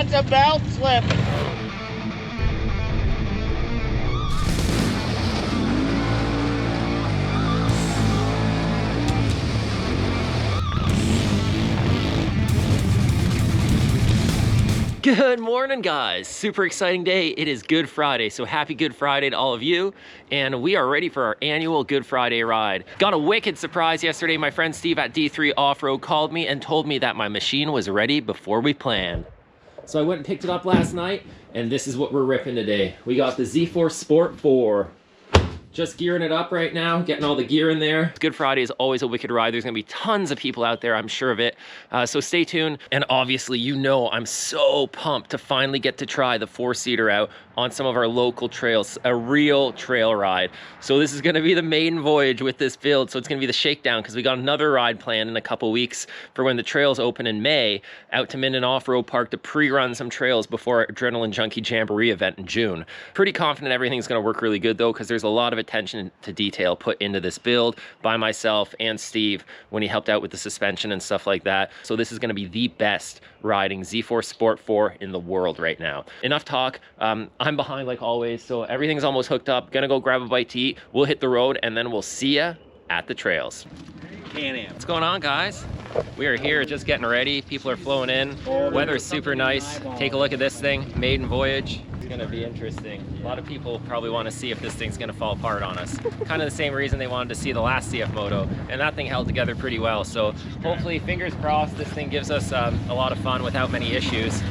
That's a belt slip. Good morning, guys. Super exciting day. It is Good Friday, so happy Good Friday to all of you. And we are ready for our annual Good Friday ride. Got a wicked surprise yesterday. My friend Steve at D3 Off-Road called me and told me that my machine was ready before we planned. So I went and picked it up last night, and this is what we're ripping today. We got the Zforce Sport 4. Just gearing it up right now, getting all the gear in there. Good Friday is always a wicked ride. There's gonna be tons of people out there, I'm sure of it. So stay tuned. And obviously, you know I'm so pumped to finally get to try the 4-seater out on some of our local trails, a real trail ride. So this is gonna be the maiden voyage with this build. So it's gonna be the shakedown because we got another ride planned in a couple weeks for when the trails open in May, out to Minden Off-Road Park to pre-run some trails before our Adrenaline Junkie Jamboree event in June. Pretty confident everything's gonna work really good though, because there's a lot of attention to detail put into this build by myself and Steve when he helped out with the suspension and stuff like that. So this is going to be the best riding Zforce Sport 4 in the world right now. Enough talk. I'm behind like always, so everything's almost hooked up. Gonna go grab a bite to eat. We'll hit the road and then we'll see ya at the trails. What's going on, guys? We are here just getting ready. People are flowing in. Weather's super nice. Take a look at this thing, Maiden Voyage. It's gonna be interesting. A lot of people probably want to see if this thing's gonna fall apart on us. Kind of the same reason they wanted to see the last Cfmoto, and that thing held together pretty well. So hopefully, fingers crossed, this thing gives us a lot of fun without many issues.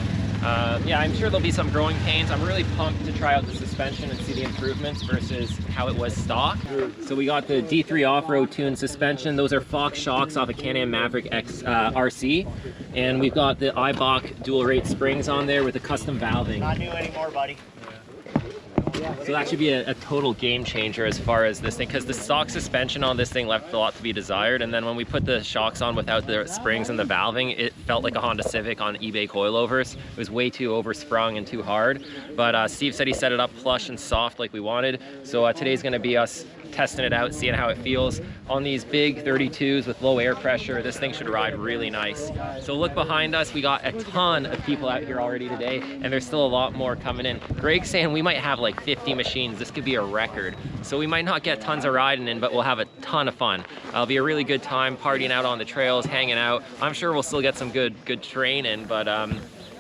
Yeah, I'm sure there'll be some growing pains. I'm really pumped to try out the suspension and see the improvements versus how it was stock. So we got the D3 Off-Road tuned suspension. Those are Fox shocks off a Can-Am Maverick X RC. And we've got the Eibach dual rate springs on there with the custom valving. Not new anymore, buddy. So that should be a total game changer as far as this thing, because the stock suspension on this thing left a lot to be desired, and then when we put the shocks on without the springs and the valving, it felt like a Honda Civic on eBay coilovers. It was way too oversprung and too hard, but Steve said he set it up plush and soft like we wanted, so today's going to be us testing it out, seeing how it feels. On these big 32s with low air pressure, this thing should ride really nice. So look behind us, we got a ton of people out here already today, and there's still a lot more coming in. Greg's saying we might have like 50 machines. This could be a record. So we might not get tons of riding in, but we'll have a ton of fun. It'll be a really good time partying out on the trails, hanging out. I'm sure we'll still get some good training, but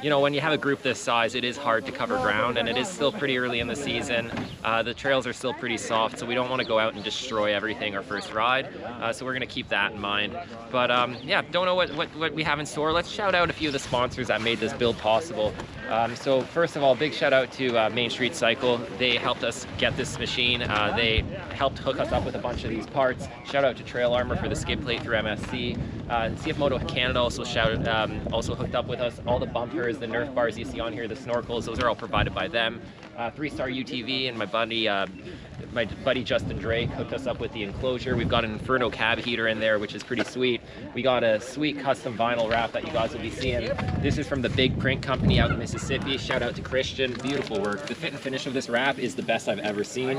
you know, when you have a group this size, it is hard to cover ground, and it is still pretty early in the season. The trails are still pretty soft, so we don't want to go out and destroy everything our first ride. So we're going to keep that in mind. But yeah, don't know what we have in store. Let's shout out a few of the sponsors that made this build possible. So first of all, big shout out to Main Street Cycle. They helped us get this machine. They helped hook us up with a bunch of these parts. Shout out to Trail Armor for the skid plate through MSC. Cfmoto Canada also hooked up with us. All the bumpers, the Nerf bars you see on here, the snorkels, those are all provided by them. 3-Star UTV and my buddy Justin Drake hooked us up with the enclosure. We've got an Inferno cab heater in there, which is pretty sweet. We got a sweet custom vinyl wrap that you guys will be seeing. This is from the Big Print Company out in Mississippi. Shout out to Christian, beautiful work. The fit and finish of this wrap is the best I've ever seen.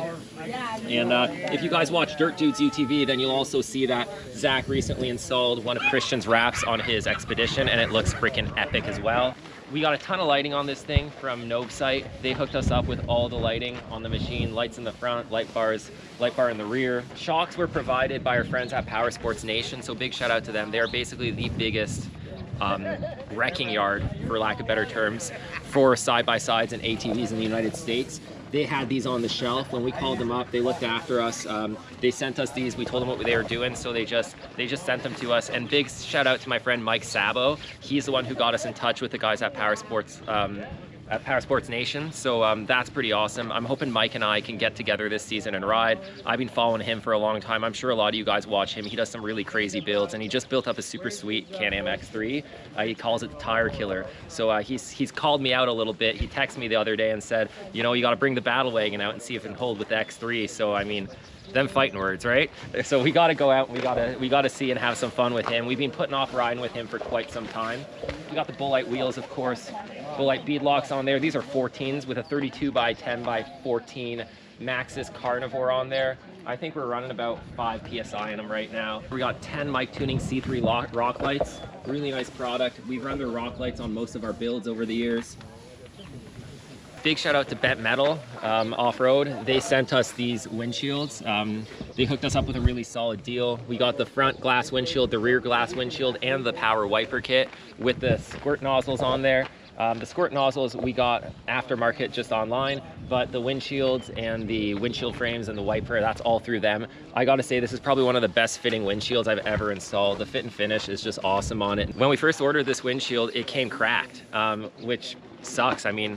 And if you guys watch Dirt Dudes UTV, then you'll also see that Zach recently installed one of Christian's wraps on his Expedition, and it looks freaking epic as well. We got a ton of lighting on this thing from Novesight. They hooked us up with all the lighting on the machine, lights in the front, light bar in the rear. Shocks were provided by our friends at Power Sports Nation, so big shout out to them. They are basically the biggest wrecking yard, for lack of better terms, for side-by-sides and ATVs in the United States. They had these on the shelf. When we called them up, they looked after us. They sent us these. We told them what they were doing, so they just sent them to us. And big shout out to my friend Mike Sabo. He's the one who got us in touch with the guys at Power Sports Nation, so that's pretty awesome. I'm hoping Mike and I can get together this season and ride. I've been following him for a long time. I'm sure a lot of you guys watch him. He does some really crazy builds, and he just built up a super sweet Can-Am X3. He calls it the tire killer. So he's called me out a little bit. He texted me the other day and said, you know, you got to bring the battle wagon out and see if it can hold with the X3. So I mean, them fighting words, right? So we got to go out and we got to see and have some fun with him. We've been putting off riding with him for quite some time. We got the Bullite wheels, of course, Bullite beadlocks on there. These are 14s with a 32 by 10 by 14 Maxxis Carnivore on there. I think we're running about 5 PSI in them right now. We got 10 mic tuning C3 rock lights. Really nice product. We've run their rock lights on most of our builds over the years. Big shout out to Bent Metal Off-Road. They sent us these windshields. They hooked us up with a really solid deal. We got the front glass windshield, the rear glass windshield, and the power wiper kit with the squirt nozzles on there. The squirt nozzles we got aftermarket just online, but the windshields and the windshield frames and the wiper, that's all through them. I gotta say, this is probably one of the best fitting windshields I've ever installed. The fit and finish is just awesome on it. When we first ordered this windshield, it came cracked, which sucks. I mean,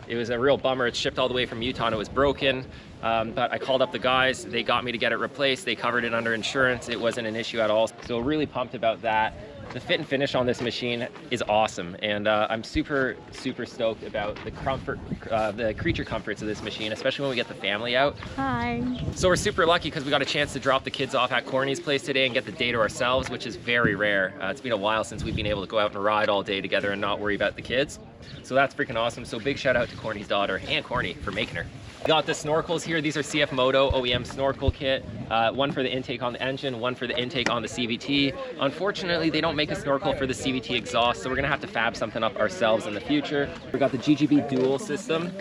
it was a real bummer. It's shipped all the way from Utah and it was broken. But I called up the guys, they got me to get it replaced. They covered it under insurance. It wasn't an issue at all. So really pumped about that. The fit and finish on this machine is awesome. And I'm super, super stoked about the comfort, the creature comforts of this machine, especially when we get the family out. Hi. So we're super lucky because we got a chance to drop the kids off at Corny's place today and get the day to ourselves, which is very rare. It's been a while since we've been able to go out and ride all day together and not worry about the kids. So that's freaking awesome. So big shout out to Corny's daughter and Corny for making her. We got the snorkels here. These are Cfmoto OEM snorkel kit. One for the intake on the engine, one for the intake on the CVT. Unfortunately, they don't make a snorkel for the CVT exhaust, so we're gonna have to fab something up ourselves in the future. We got the GGB dual system.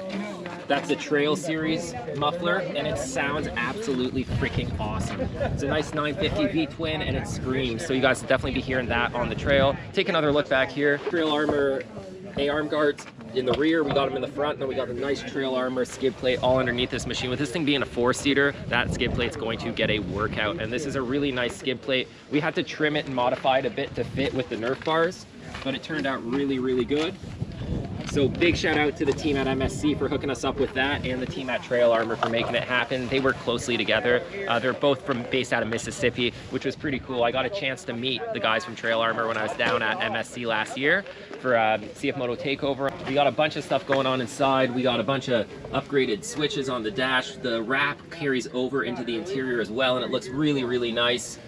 That's the Trail Series muffler, and it sounds absolutely freaking awesome. It's a nice 950 V-twin, and it screams, so you guys will definitely be hearing that on the trail. Take another look back here. Trail Armor A-arm guards in the rear, we got them in the front, and then we got a nice Trail Armor skid plate all underneath this machine. With this thing being a 4-seater, that skid plate's going to get a workout, and this is a really nice skid plate. We had to trim it and modify it a bit to fit with the Nerf bars, but it turned out really, really good. So big shout out to the team at MSC for hooking us up with that, and the team at Trail Armor for making it happen. They work closely together. They're both based out of Mississippi, which was pretty cool. I got a chance to meet the guys from Trail Armor when I was down at MSC last year for Cfmoto Takeover. We got a bunch of stuff going on inside. We got a bunch of upgraded switches on the dash. The wrap carries over into the interior as well, and it looks really, really nice.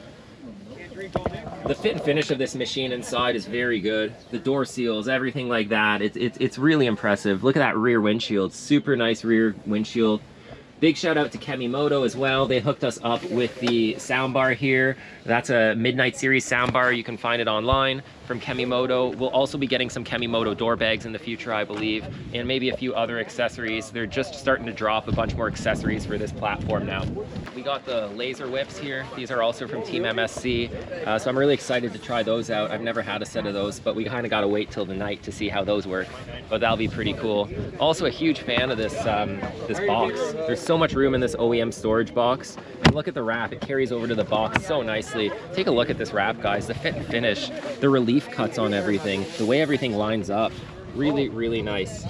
The fit and finish of this machine inside is very good. The door seals, everything like that, it's really impressive. Look at that rear windshield, super nice rear windshield. Big shout out to Cfmoto as well. They hooked us up with the soundbar here. That's a Midnight Series soundbar. You can find it online from Cfmoto. We'll also be getting some Cfmoto door bags in the future, I believe, and maybe a few other accessories. They're just starting to drop a bunch more accessories for this platform now. We got the laser whips here. These are also from Team MSC, so I'm really excited to try those out. I've never had a set of those, but we kind of got to wait till the night to see how those work, but that'll be pretty cool. Also a huge fan of this, this box. There's so much room in this OEM storage box, and look at the wrap. It carries over to the box so nicely. Take a look at this wrap, guys. The fit and finish, the relief cuts on everything, the way everything lines up, really, really nice.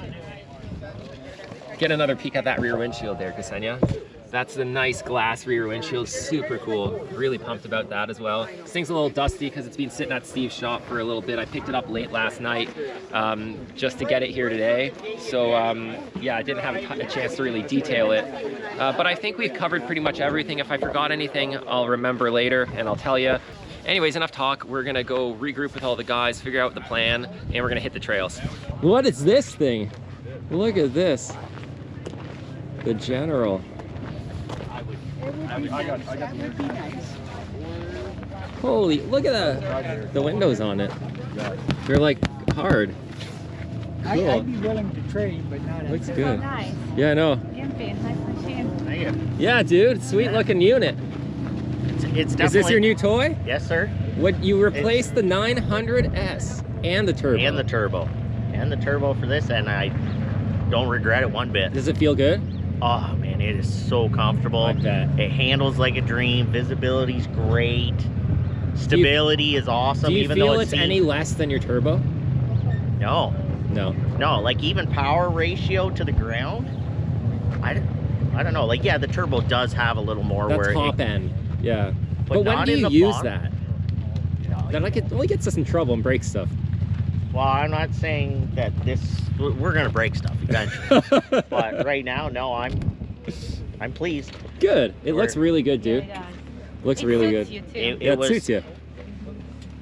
Get another peek at that rear windshield there, Ksenia. That's the nice glass rear windshield, super cool. Really pumped about that as well. This thing's a little dusty because it's been sitting at Steve's shop for a little bit. I picked it up late last night just to get it here today. So yeah, I didn't have a chance to really detail it. But I think we've covered pretty much everything. If I forgot anything, I'll remember later and I'll tell you. Anyways, enough talk. We're gonna go regroup with all the guys, figure out the plan, and we're gonna hit the trails. What is this thing? Look at this. The General. That would be nice. Holy, look at the windows on it. They're like hard. Cool. I'd be willing to trade, but not. Looks good. Nice. Yeah, I know. Empty, nice machine. Thank you. Yeah, dude, sweet looking unit. It's definitely. Is this your new toy? Yes, sir. What, you replaced the 900S and the turbo. And the turbo. And the turbo for this, and I don't regret it one bit. Does it feel good? Oh man, it is so comfortable. I bet. It handles like a dream. Visibility's great. Stability is awesome. Do you even feel though it's any less than your turbo? No. No. No, like even power ratio to the ground, I don't know. Like, yeah, the turbo does have a little more. That's where top end. Yeah. But when not do in you the use bottom. that? That like it only gets us in trouble and breaks stuff. Well, I'm not saying that we're gonna break stuff eventually, but right now, no, I'm pleased. Good. It looks really good, dude. Yeah. Looks really good. You too. It suits you.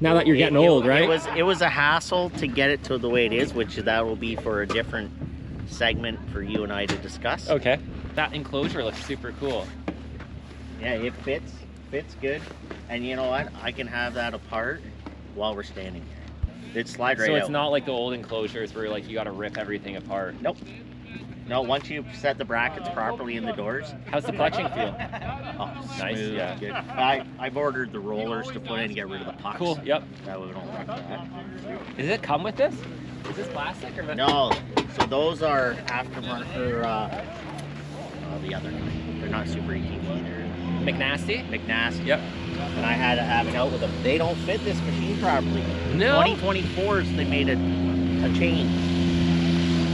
Now that you're getting old, right? It was a hassle to get it to the way it is, which that will be for a different segment for you and I to discuss. Okay. That enclosure looks super cool. Yeah, it fits good. And you know what? I can have that apart while we're standing there. It slide right out. So it's not like the old enclosures where like you got to rip everything apart. Nope. No, once you set the brackets properly in the doors. How's the clutching feel? Oh, Nice, smooth, yeah. Good. I've ordered the rollers to put in to get rid of the pucks. Cool, yep. That way we don't wreck that. Does it come with this? Is this plastic or No, so those are aftermarket, or the other one. They're not Super ATV, they're McNasty? McNasty. Yep. And I had to have it out with them. They don't fit this machine properly. No. 2024s, they made a change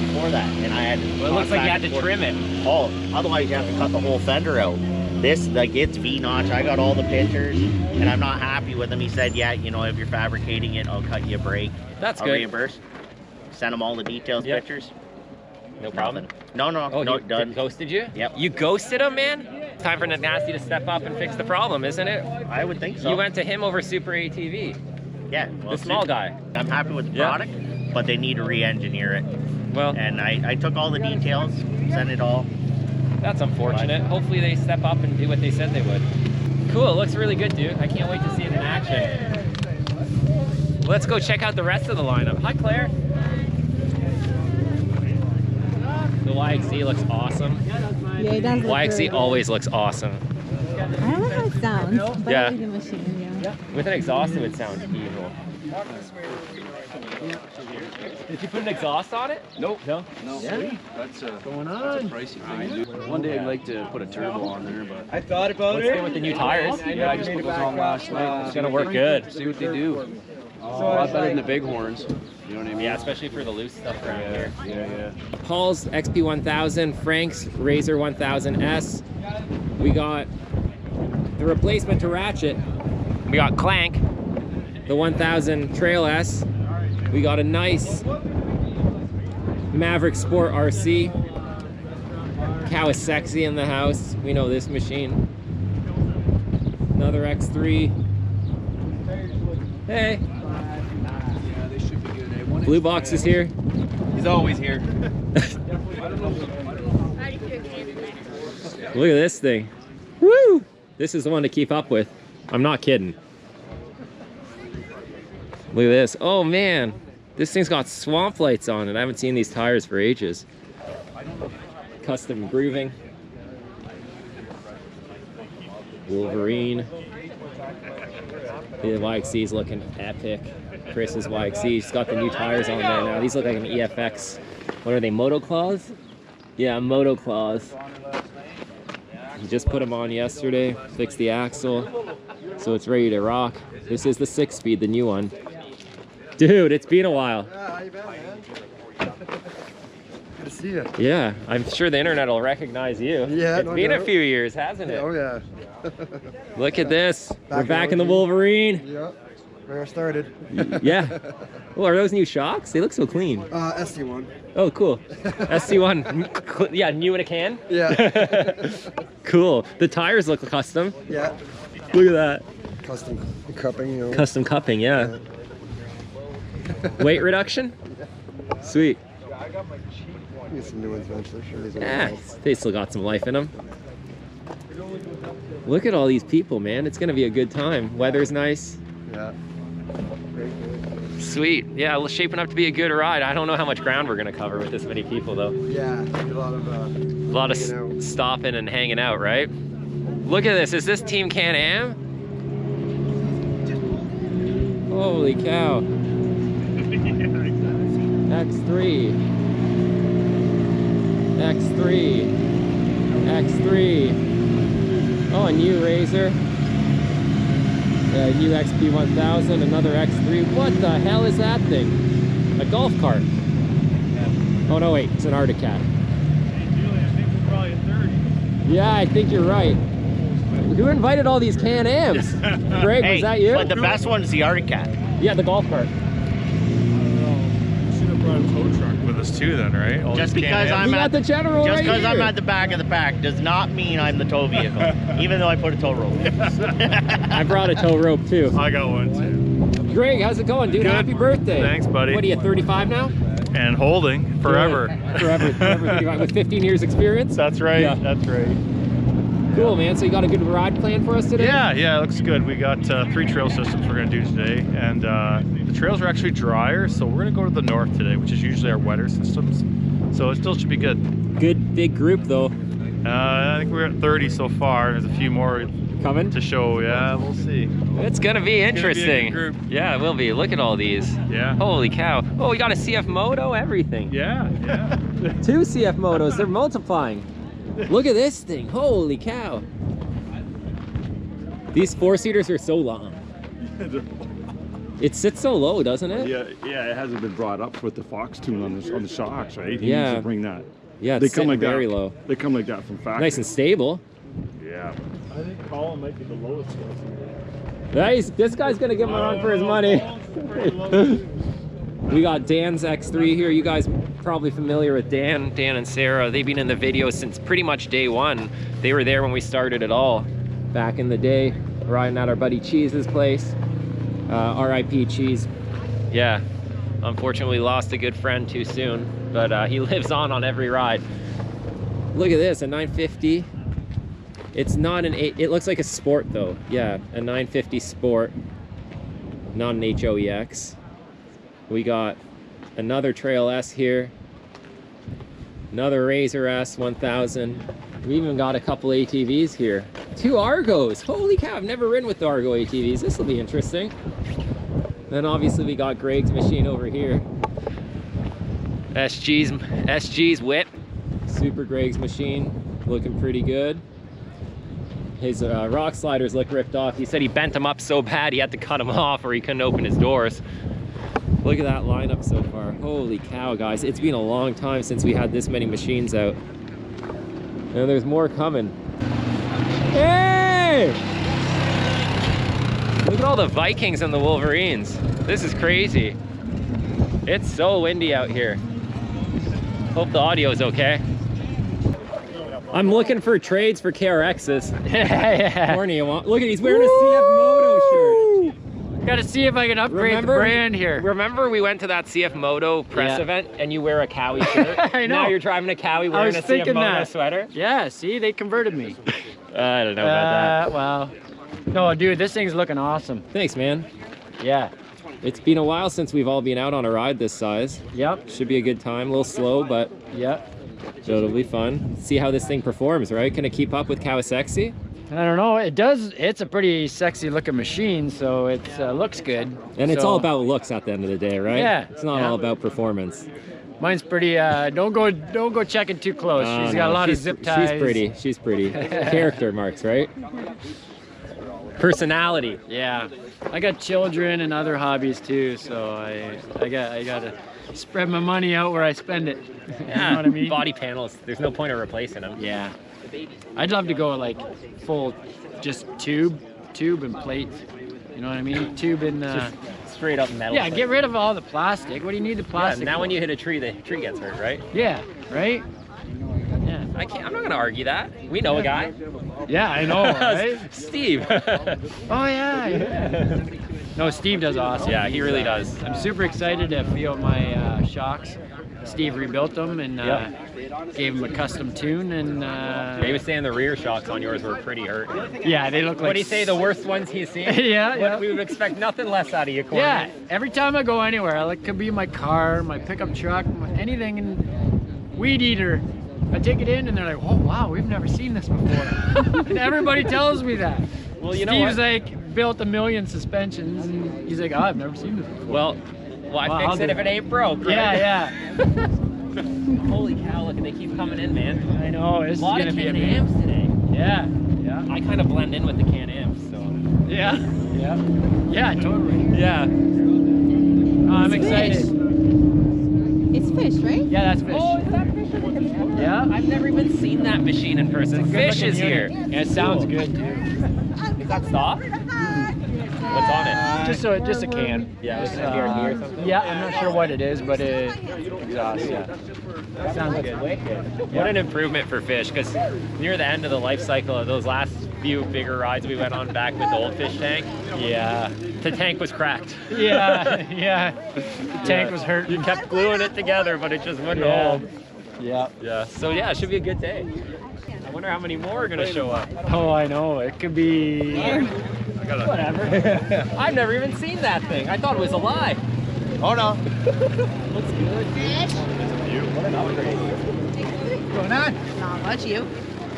before that, and I had to. Well, it looks like you had to trim it. Oh, otherwise you have to cut the whole fender out. This, like, it's V-notch. I got all the pictures, and I'm not happy with them. He said, yeah, you know, if you're fabricating it, I'll cut you a break. That's I'll good. reimburse. Send them all the details, Yep. pictures. No problem. No, Oh, no, he done. ghosted you? Yep. You ghosted him, man? It's time for McNasty to step up and fix the problem, isn't it? I would think so. You went to him over Super ATV. Yeah. Well, The small guy. I'm happy with the Yeah. product, but they need to re-engineer it. Well, And I took all the details, sent it all. that's unfortunate. Hopefully they step up and do what they said they would. Cool, it looks really good, dude. I can't wait to see it in action. Let's go check out the rest of the lineup. Hi, Claire. The YXZ looks awesome. Yeah, it does look YXZ really always looks awesome. good. I don't know how it sounds, but Yeah. I like the machine, yeah. With an exhaust, it would sound evil. Did you put an exhaust on it? Nope. No? No. Yeah. That's a pricey thing. One day I'd like to put a turbo on there, but I thought about Let's go with the new tires. yeah, I just put those on last night. It's gonna work good. See what they do. A lot better than the bighorns. You know what I mean? Yeah, especially for the loose stuff around here. Yeah. Paul's XP1000, Frank's RZR 1000S. We got the replacement to Ratchet. We got Clank, the 1000 Trail S. We got a nice Maverick Sport RC. Kawasaki in the house. We know this machine. Another X3. Hey. Yeah, they should be good. Blue Box is here. He's always here. Look at this thing. Woo! This is the one to keep up with. I'm not kidding. Look at this. Oh man, this thing's got swamp lights on it. I haven't seen these tires for ages. Custom grooving. Wolverine. The YXC is looking epic. Chris's YXC, he's got the new tires on there now. These look like an EFX. What are they, Moto Claws? Yeah, Moto Claws. He just put them on yesterday, fixed the axle, so it's ready to rock. This is the 6-speed, the new one. Dude, it's been a while. Yeah, how you been, man? Good to see you. Yeah, I'm sure the internet will recognize you. Yeah, It's no been a doubt. few years, hasn't it? Oh, yeah. Look at this. We're Back back in in the OG. Wolverine. Yeah, where I started. Yeah. Oh, are those new shocks? They look so clean. SC1. Oh, cool. SC1. Yeah, new in a can? Yeah. Cool. The tires look custom. Yeah. Look at that. Custom cupping, you know. Custom cupping, yeah. Weight reduction? Sweet. Get some new ones eventually. Sure, these are Yeah, nice. they still got some life in them. Look at all these people, man. It's gonna be a good time. Weather's nice. Yeah. Great, good. Sweet. Yeah, it's shaping up to be a good ride. I don't know how much ground we're gonna cover with this many people, though. Yeah, a lot of A lot of hanging out. stopping and hanging out, right? Look at this. Is this Team Can-Am? Holy cow. X3. X3. X3. Oh, a new RZR. New XP1000, another X3. What the hell is that thing? A golf cart. Oh no, wait, it's an Arctic Cat. Yeah, I think you're right. Who invited all these Can-Ams? Greg, Hey, was that you? but the best one is the Arctic Cat. Yeah, the golf cart. Should have brought a tow truck with us too then, right? All Just these because Can-Ams. I'm We got at the general Just right because I'm here. at the back of the pack does not mean I'm the tow vehicle, even though I put a tow rope. I brought a tow rope too. I got one too. Greg, how's it going, dude? Good. Happy birthday. Thanks, buddy. What are you, 35 now? And holding forever. Good. Forever 35. With 15 years experience? That's right. Yeah. That's right. Cool, man. So you got a good ride plan for us today? Yeah, it looks good. We got 3 trail systems we're gonna do today, and the trails are actually drier, so we're gonna go to the north today, which is usually our wetter systems. So it still should be good. Good big group though. I think we're at 30 so far. There's a few more Coming to show. Yeah, we'll see. It's gonna be interesting. Gonna be a good group. Yeah, it will be. Look at all these. Yeah. Holy cow. Oh, we got a CFMoto, everything. Yeah. 2 CFMotos, they're multiplying. Look at this thing. Holy cow. These 4-seaters are so long. It sits so low, doesn't it? Yeah, it hasn't been brought up with the Fox tune on the shocks, right? He Yeah. needs to bring that. Yeah, They it's come sitting like very that. low. They come like that from factory. Nice and stable. Yeah. I think Colin might be the lowest one. Nice. This guy's gonna give him a run for his money. We got Dan's X3 here. You guys probably familiar with Dan and Sarah. They've been in the video since pretty much day one. They were there when we started it all back in the day, riding at our buddy Cheese's place. RIP Cheese. Yeah, unfortunately lost a good friend too soon, but he lives on every ride. Look at this, a 950. It's not an 8, it looks like a sport though. Yeah, a 950 sport, not an HOEX. We got another Trail S here, another RZR S 1000. We even got a couple ATVs here. 2 Argos, holy cow, I've never ridden with the Argo ATVs. This will be interesting. Then obviously we got Greg's machine over here. SG's whip. Super Greg's machine, looking pretty good. His rock sliders look ripped off. He said he bent them up so bad he had to cut them off or he couldn't open his doors. Look at that lineup so far. Holy cow, guys. It's been a long time since we had this many machines out. And there's more coming. Hey! Look at all the Vikings and the Wolverines. This is crazy. It's so windy out here. Hope the audio is okay. I'm looking for trades for KRXs. Yeah. Corny, look at, he's wearing a Cfmoto shirt. Gotta see if I can upgrade the brand here. Remember we went to that Cfmoto press event and you wear a Cowie shirt? I know. Now you're driving a Cowie wearing a Cfmoto sweater? Yeah, see, they converted me. I don't know about that. Well, no, dude, this thing's looking awesome. Thanks, man. Yeah. It's been a while since we've all been out on a ride this size. Yep. Should be a good time, a little slow, but Yep. it'll be fun. See how this thing performs, right? Can it keep up with Kawasaki? I don't know. It does. It's a pretty sexy looking machine, so it looks good. And it's So, all about looks at the end of the day, right? Yeah, It's not yeah. all about performance. Mine's pretty. Don't go checking too close. Oh, She's got a lot of zip ties. She's pretty. Character marks, right? Personality. Yeah. I got children and other hobbies too, so I gotta spread my money out where I spend it. You know what I mean? Body panels. There's no point of replacing them. Yeah. I'd love to go like full, just tube and plate. You know what I mean? Tube and. Straight up metal. Yeah, get rid of all the plastic. What do you need the plastic? now for? when you hit a tree, the tree gets hurt, right? Yeah. Right. Yeah. I'm not gonna argue that. We know a guy. Yeah, I know, right? Steve. Oh yeah. No, Steve does awesome. Yeah, he really does. I'm super excited to feel my shocks. Steve rebuilt them and gave him a custom tune, and He was saying the rear shocks on yours were pretty hurt. yeah, they look like. What do you say, the worst ones he's seen? Yeah. We would expect nothing less out of you, Corey. Yeah, every time I go anywhere, like could be my car, my pickup truck, anything, and weed eater. I take it in and they're like, oh wow, we've never seen this before. And everybody tells me that. Well, you know Steve's what? like built 1 million suspensions and he's like, oh, I've never seen this before. Well, why Well, fix I'll it do if it ain't broke, right? Yeah. Holy cow, look, they keep coming in, man. I know, A this is lot gonna of be Can-Ams today. Yeah. I kind of blend in with the Can-Ams, so. Yeah, totally. Yeah. I'm excited. It's fish, right? Yeah, that's fish. Oh, is that fish? Yeah. I've never even seen that machine in person. Fish is here. Yeah, it sounds good too. Is that soft? What's on it? Just a can. Yeah, was it a here or something? Yeah, I'm not sure what it is, but exhaust, yeah. Sounds good. What an improvement for fish, because near the end of the life cycle of those last few bigger rides we went on back with the old fish tank, Yeah. the tank was cracked. Yeah. The tank was hurt. You kept gluing it together, but it just wouldn't Yeah. hold. Yeah. Yeah. So yeah, it should be a good day. I wonder how many more are gonna show up. Oh, I know. It could be. Whatever. I've never even seen that thing. I thought it was a lie. Oh no. Looks good. What an upgrade. What's going on? Not much, you.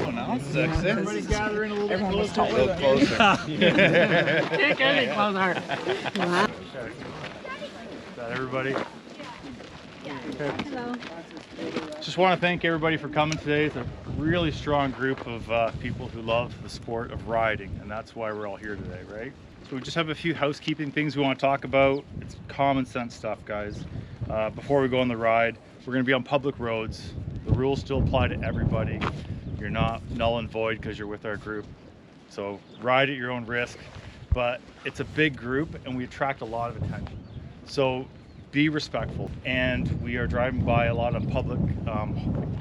Oh, no. Everybody's gathering a little bit closer. A little closer. Can't get any closer. Is that everybody? Hello. Just want to thank everybody for coming today. It's a really strong group of people who love the sport of riding, and that's why we're all here today, right? So we just have a few housekeeping things we want to talk about. It's common sense stuff, guys. Before we go on the ride, we're going to be on public roads. The rules still apply to everybody. You're not null and void because you're with our group. So ride at your own risk, but it's a big group and we attract a lot of attention. So be respectful. And we are driving by a lot of public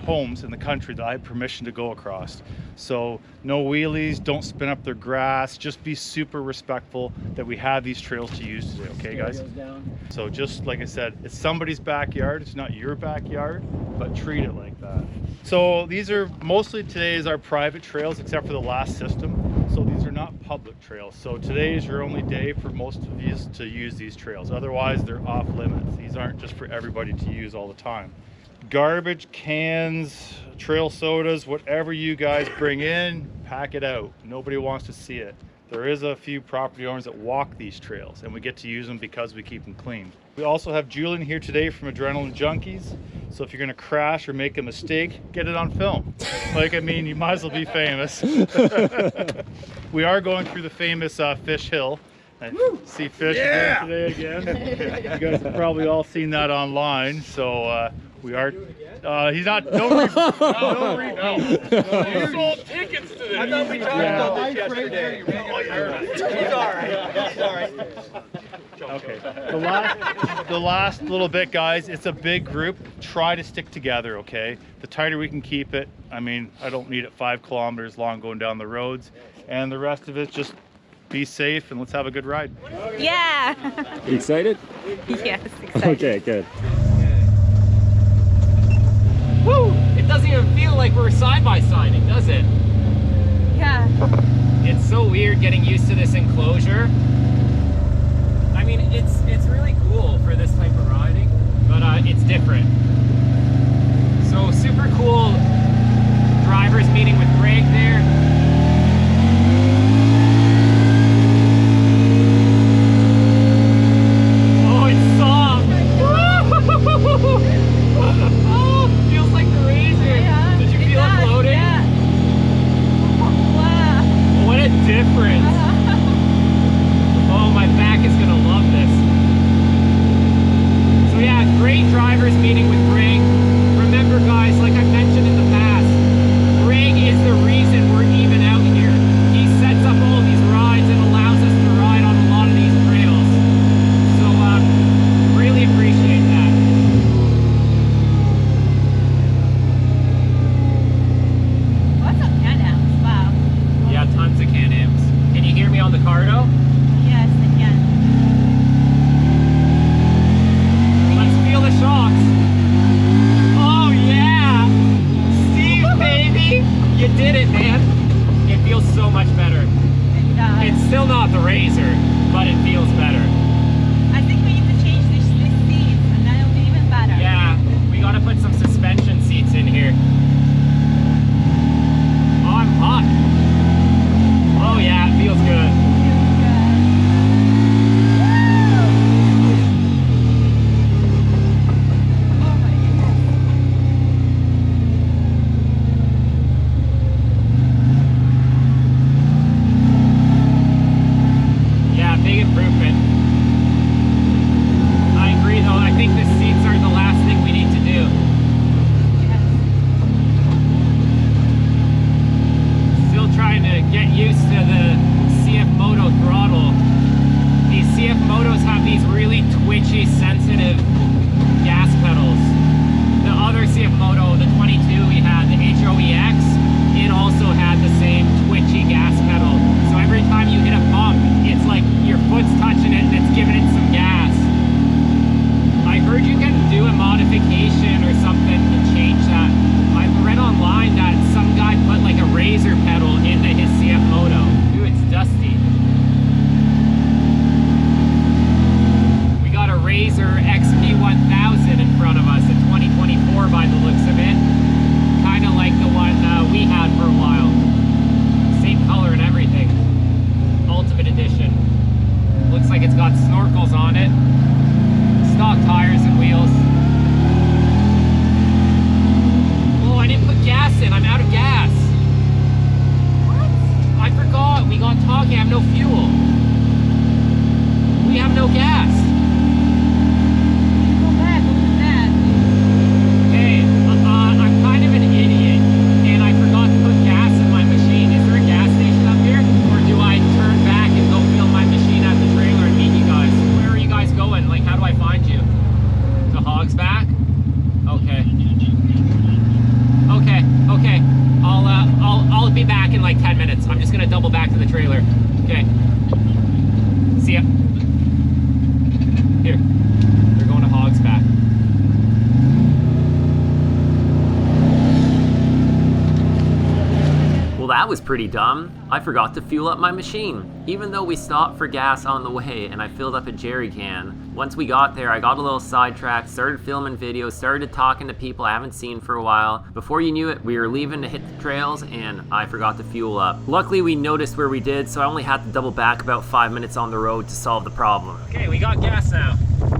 homes in the country that I have permission to go across. So no wheelies, don't spin up their grass, just be super respectful that we have these trails to use today, okay guys? So just like I said, it's somebody's backyard, it's not your backyard, but treat it like that. So these are mostly today is our private trails except for the last system. So these are not public trails. So today is your only day for most of you to use these trails. Otherwise they're off limits. These aren't just for everybody to use all the time. Garbage, cans, trail sodas, whatever you guys bring in, pack it out. Nobody wants to see it. There is a few property owners that walk these trails and we get to use them because we keep them clean. We also have Julian here today from Adrenaline Junkies. So if you're gonna crash or make a mistake, get it on film. Like, I mean, you might as well be famous. We are going through the famous Fish Hill. I see Fish today again. You guys have probably all seen that online. So we are, he's not, don't read, no. You sold tickets to this. I thought we talked about this yesterday. He's all right. Okay, the last little bit, guys, it's a big group. Try to stick together, okay? The tighter we can keep it, I mean, I don't need it 5 kilometers long going down the roads. And the rest of it, just be safe and let's have a good ride. Yeah. You excited? Yes, excited. Okay, good. Woo! It doesn't even feel like we're side-by-siding, does it? Yeah. It's so weird getting used to this enclosure. I mean, it's really cool for this type of riding, but it's different. So super cool drivers meeting with Greg there. Oh, it's soft. Oh, feels like the RZR. Yeah, Did you feel it floating? Yeah. Wow. What a difference. Oh, my back is gonna love this. So yeah, great drivers meeting with Greg. Remember guys, like I mentioned in the past, Greg is the reason we're even out here. He sets up all these rides and allows us to ride on a lot of these trails. So really appreciate that. What's up, Can-Ams? Wow. Yeah, tons of Can-Ams. Can you hear me on the Cardo? Yes, I can. Let's feel the shocks. Oh yeah! Steve, baby! You did it, man. It feels so much better. It does. It's still not the RZR, but it feels better. I think we need to change this seat, and then it'll be even better. Yeah, we gotta put some suspension seats in here. Oh, I'm hot. Oh yeah, it feels good. Yeah, big improvement. double back to the trailer. Okay. See ya. Here. We're going to Hogs Back. Well, that was pretty dumb. I forgot to fuel up my machine. Even though we stopped for gas on the way and I filled up a jerry can, once we got there, I got a little sidetracked, started filming videos, started talking to people I haven't seen for a while. Before you knew it, we were leaving to hit the trails and I forgot to fuel up. Luckily, we noticed where we did, so I only had to double back about 5 minutes on the road to solve the problem. Okay, we got gas now.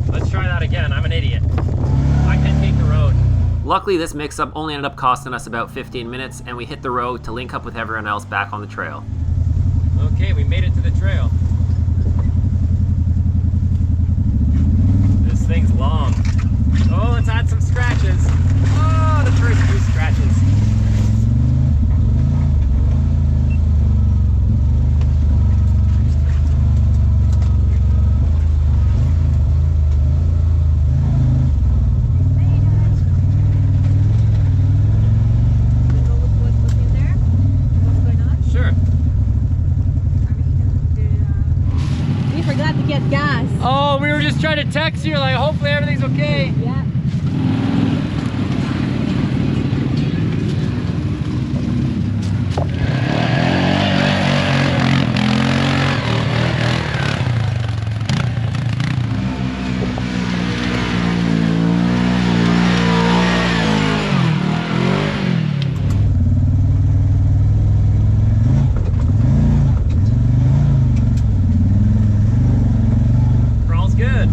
Let's try that again. I'm an idiot. I can take the road. Luckily, this mix-up only ended up costing us about 15 minutes, and we hit the road to link up with everyone else back on the trail. Okay, we made it to the trail. This thing's long. Oh, let's add some scratches. Oh, the first few scratches. Oh, we were just trying to text you, like, hopefully everything's okay. Yeah. Good.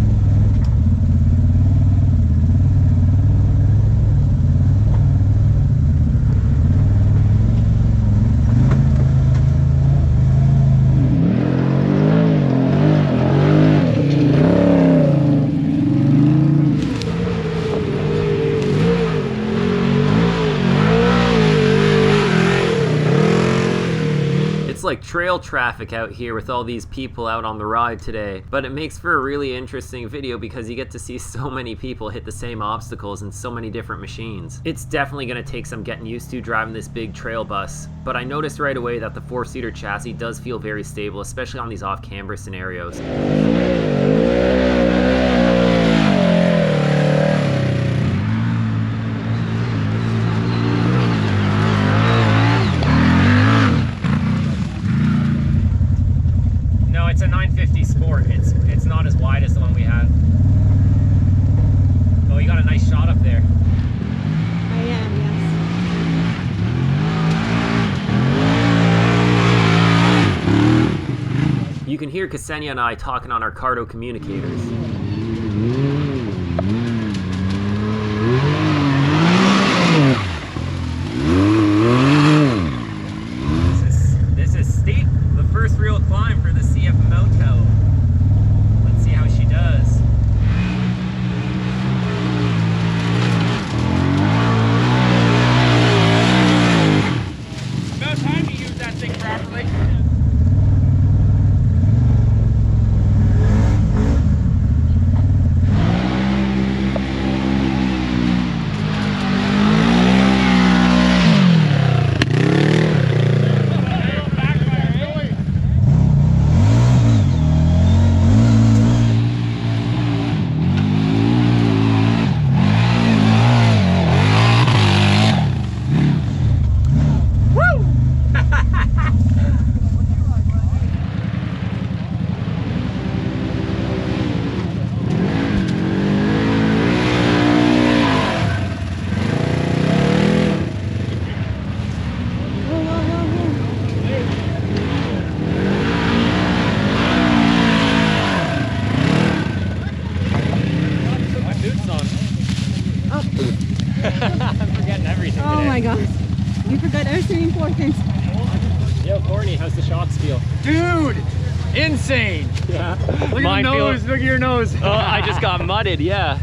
Like trail traffic out here with all these people out on the ride today, but it makes for a really interesting video because you get to see so many people hit the same obstacles in so many different machines. It's definitely going to take some getting used to driving this big trail bus, but I noticed right away that the 4-seater chassis does feel very stable, especially on these off-camber scenarios. It's a 950 Sport. It's not as wide as the one we had. Oh, you got a nice shot up there. I am, yes. You can hear Ksenia and I talking on our Cardo communicators. This is steep. The first real climb for the Cfmoto. Let's see how she does. About time to use that thing properly. Oh my gosh. You forgot everything important. Yo, Courtney, how's the shocks feel? Dude, insane. Yeah. Look at your nose, look at your nose. Oh, I just got mudded, yeah.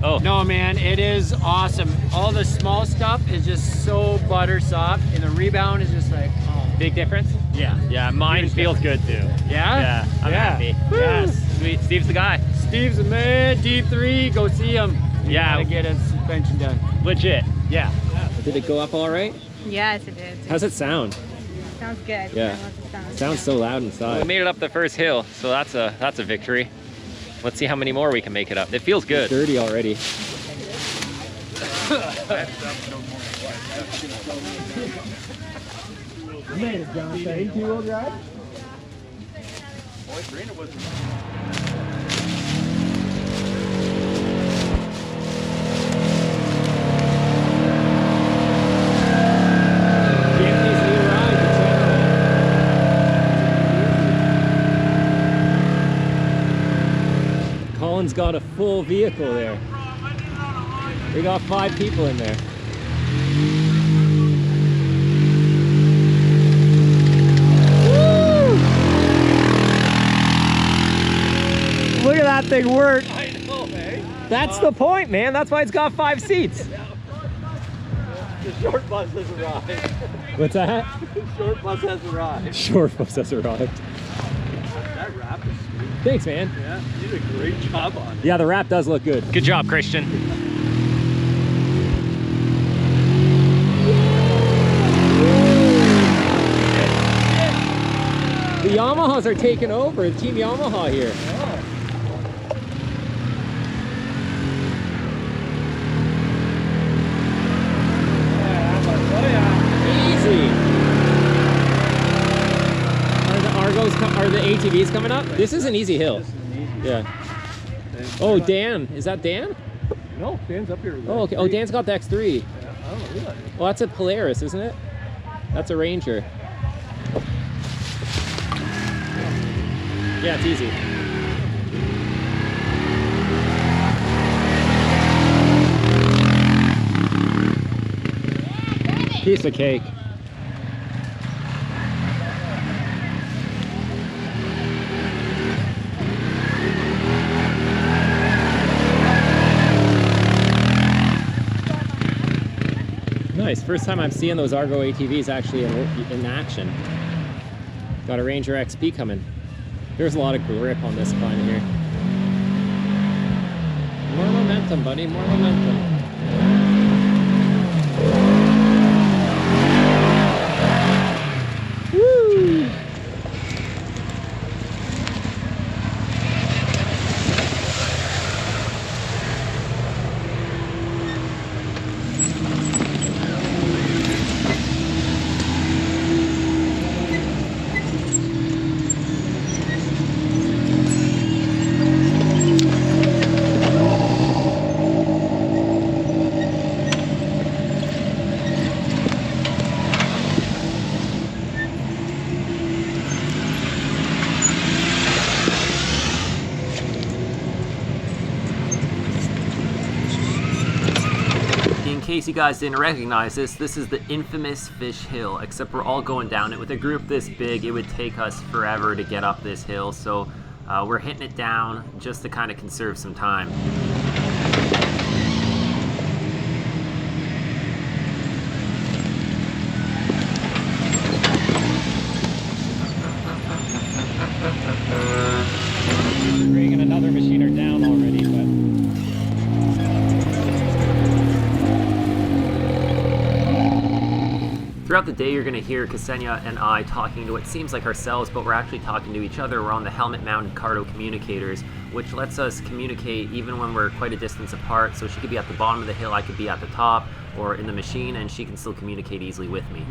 Oh. No, man, it is awesome. All the small stuff is just so butter soft, and the rebound is just like, oh. Big difference? Yeah. Yeah, mine feels good too. Yeah? Yeah, I'm happy. Woo. Yes, sweet. Steve's the guy. Steve's a man, Deep 3, go see him. You Yeah. gotta get his suspension done. Legit. Yeah. Did it go up all right? Yes, it did. How's it sound? Sounds good. Yeah. Sounds so loud inside. We made it up the first hill, so that's a victory. Let's see how many more we can make it up. It feels good. It's dirty already. You made it, John. Two-wheel drive? Colin's got a full vehicle there. We got 5 people in there. Woo! Look at that thing work. I know, eh? That's the point, man. That's why it's got 5 seats. The short bus has arrived. What's that? The short bus has arrived. Short bus has arrived. That wrap is sweet. Thanks, man. Yeah, you did a great job on it. Yeah, the wrap does look good. Good job, Christian. The Yamahas are taking over. Team Yamaha here. Are the ATVs coming up? This is an easy hill. Yeah. Oh, Dan. Is that Dan? No, Dan's up here. Oh, okay. Oh, Dan's got the X3. Yeah, I don't realize. Well, that's a Polaris, isn't it? That's a Ranger. Yeah, it's easy. Piece of cake. Nice. First time I'm seeing those Argo ATVs actually in action. Got a Ranger XP coming. There's a lot of grip on this climb here. More momentum, buddy. More momentum. Woo! In case you guys didn't recognize this, this is the infamous Fish Hill, except we're all going down it. With a group this big, it would take us forever to get up this hill, so we're hitting it down just to kind of conserve some time. Bringing another machiner down already, but throughout the day, you're going to hear Ksenia and I talking to what seems like ourselves, but we're actually talking to each other. We're on the helmet-mounted Cardo communicators, which lets us communicate even when we're quite a distance apart. So she could be at the bottom of the hill, I could be at the top, or in the machine, and she can still communicate easily with me.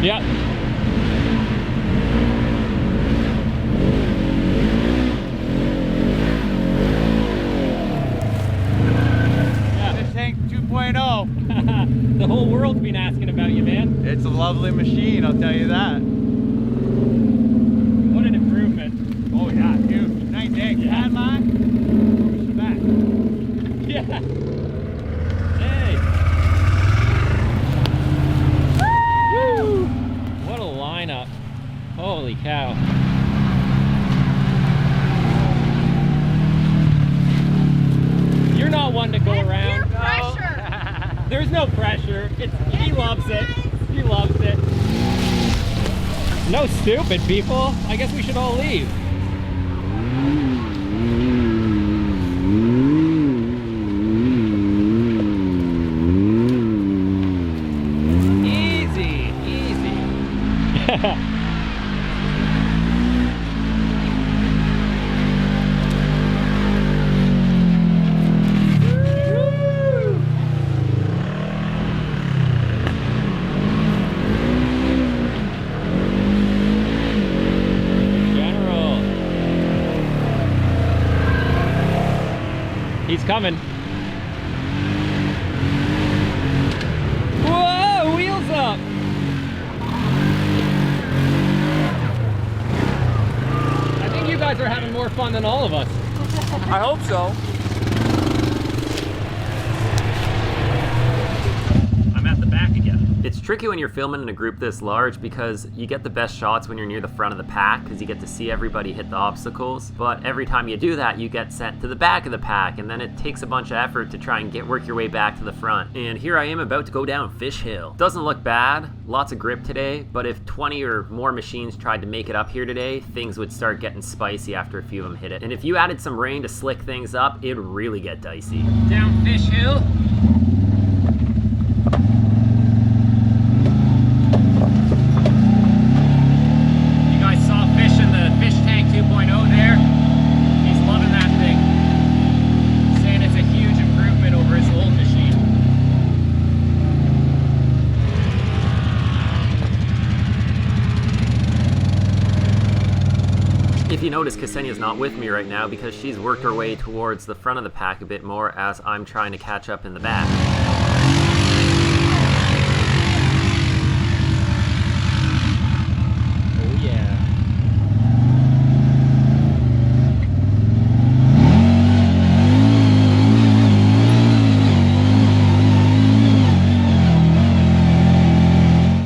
Yeah. The tank 2.0. The whole world's been asking about you, man. It's a lovely machine, I'll tell you that. What an improvement. Oh yeah, dude. Nice tank. Yeah. Had mine. Push it back. Yeah. Hey. Woo! What a lineup. Holy cow. You're not one to go around. Pressure. There's no pressure. He loves it. He loves it. No stupid people. I guess we should all leave. Easy, easy. General. He's coming. Whoa, wheels up. I think you guys are having more fun than all of us. I hope so. I'm at the back again. It's tricky when you're filming in a group this large because you get the best shots when you're near the front of the pack because you get to see everybody hit the obstacles. But every time you do that, you get sent to the back of the pack, and then it takes a bunch of effort to try and work your way back to the front. And here I am about to go down Fish Hill. Doesn't look bad, lots of grip today, but if 20 or more machines tried to make it up here today, things would start getting spicy after a few of them hit it. And if you added some rain to slick things up, it'd really get dicey. Down Fish Hill. If you notice, Ksenia's not with me right now because she's worked her way towards the front of the pack a bit more as I'm trying to catch up in the back. Oh yeah.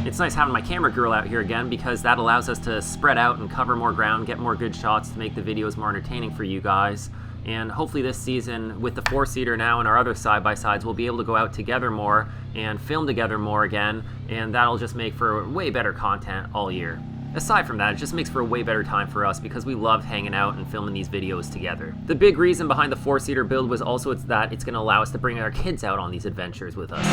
It's nice having my camera girl out here again because that allows us to spread out and cover more ground, get more good shots to make the videos more entertaining for you guys. And hopefully this season, with the 4-seater now and our other side-by-sides, we'll be able to go out together more and film together more again, and that'll just make for way better content all year. Aside from that, it just makes for a way better time for us because we love hanging out and filming these videos together. The big reason behind the 4-seater build was also that it's going to allow us to bring our kids out on these adventures with us.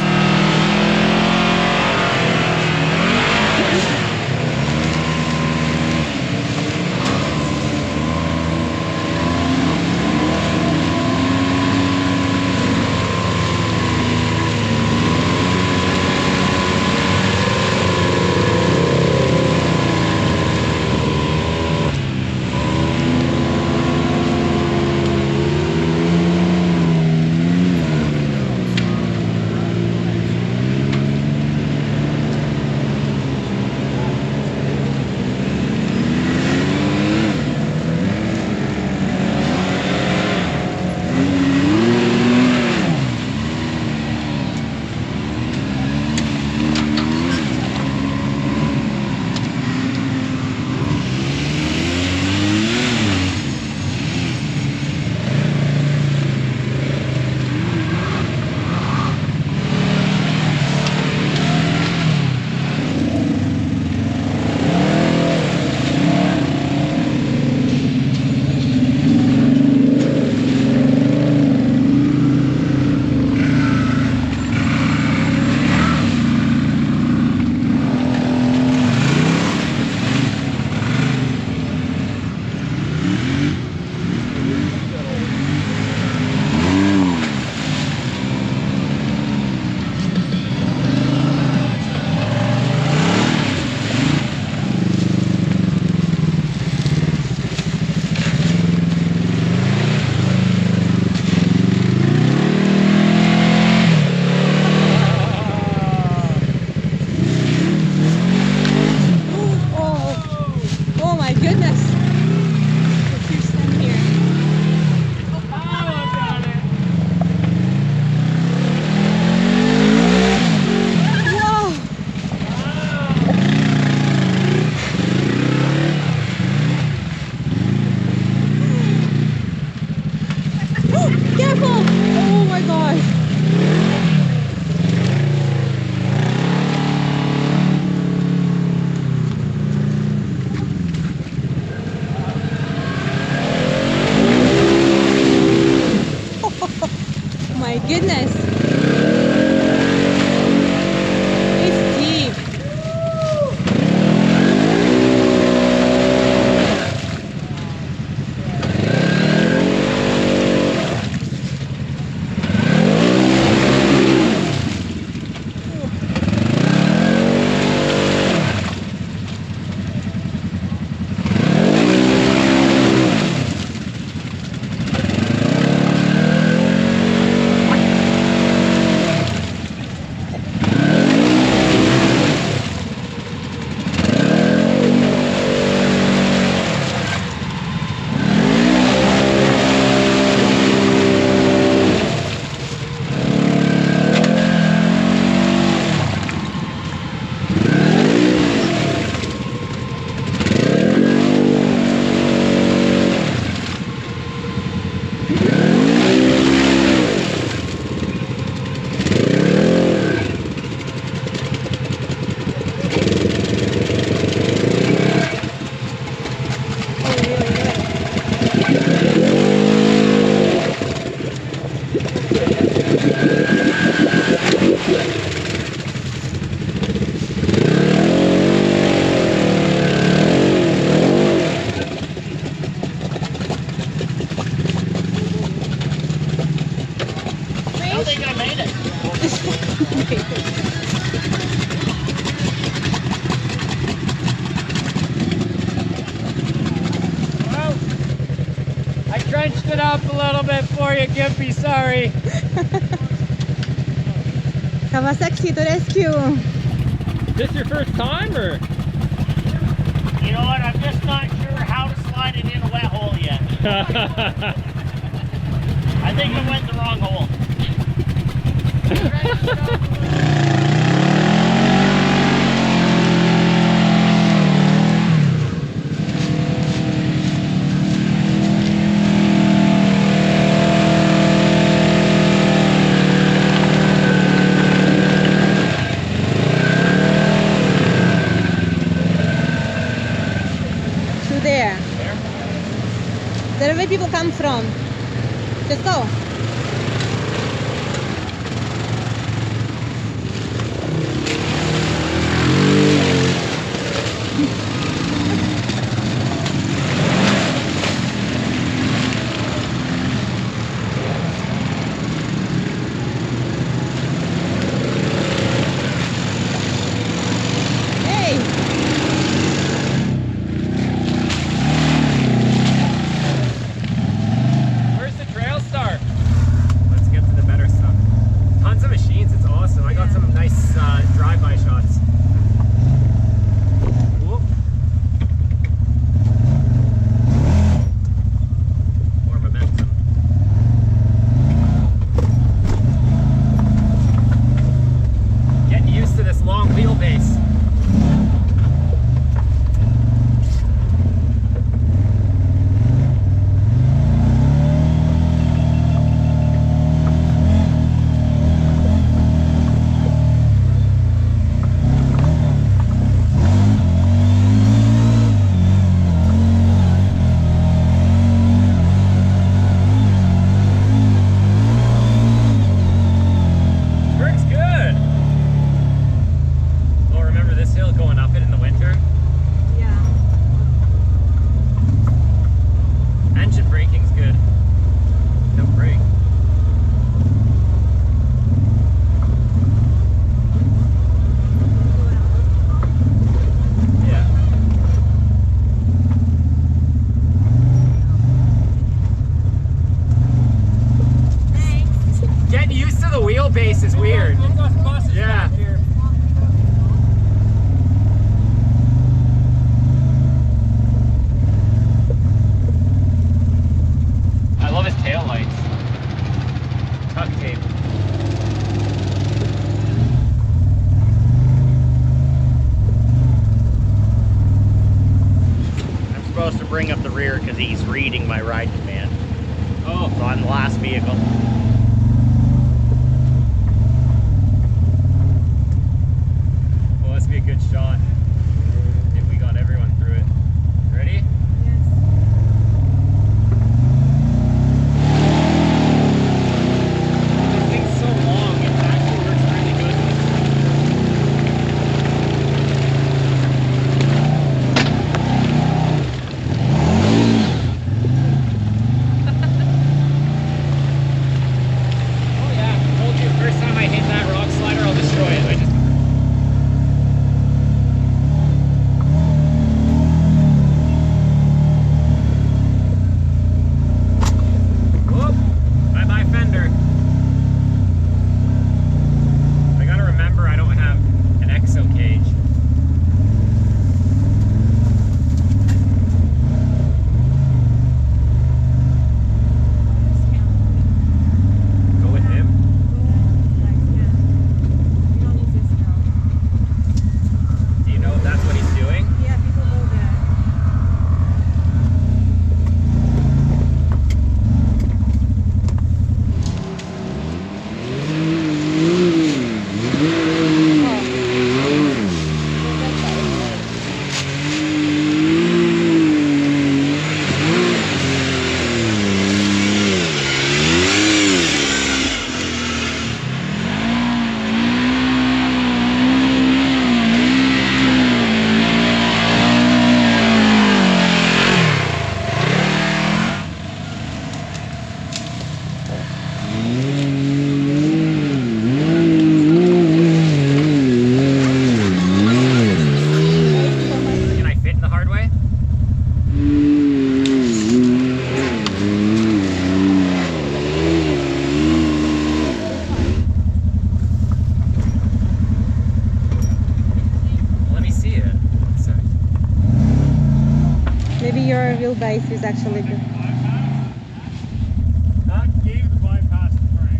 this. It's deep. Drenched it up a little bit for you, Gimpy, sorry. Kawasaki to rescue. This your first time, or? You know what? I'm just not sure how to slide it in a wet hole yet. I think I went the wrong hole. Where will people come from? Just go. Base is weird. Yeah. I love his tail lights. Tuck tape. I'm supposed to bring up the rear because he's reading my ride command. Oh. So I'm the last vehicle. Be a good shot if we got everyone through it. Ready? Yes. This thing's so wheelbase is actually good. That gave the bypass to Frank.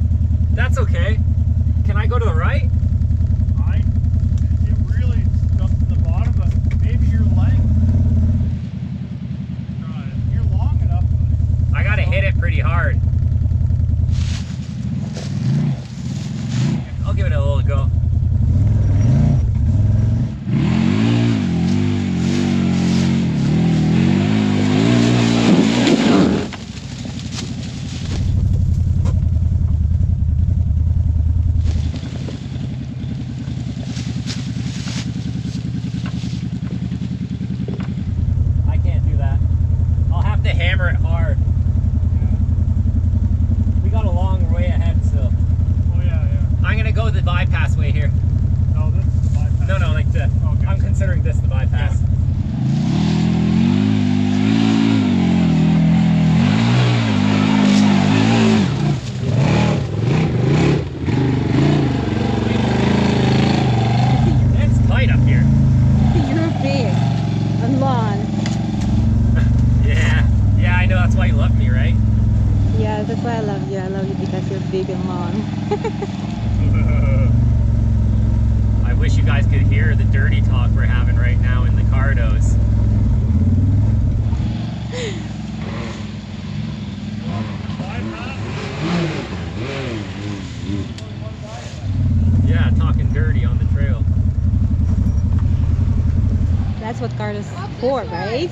That's okay. Can I go to the right? It really jumps to the bottom, but maybe your length. You're long enough. I gotta hit it pretty hard. I'll give it a little go. I can't do that. I'll have to hammer it hard. We got a long way ahead still. Oh yeah, yeah. I'm gonna go the bypass way here. No, this is the bypass. No, like the. Okay. I'm considering this the bypass. It's tight up here. You're big and long. Yeah, I know. That's why you love me, right? Yeah, that's why I love you. I love you because you're big and long. I wish you guys could hear the dirty talk we're having right now in the Cardos. Yeah, talking dirty on the trail. That's what cars is for, right?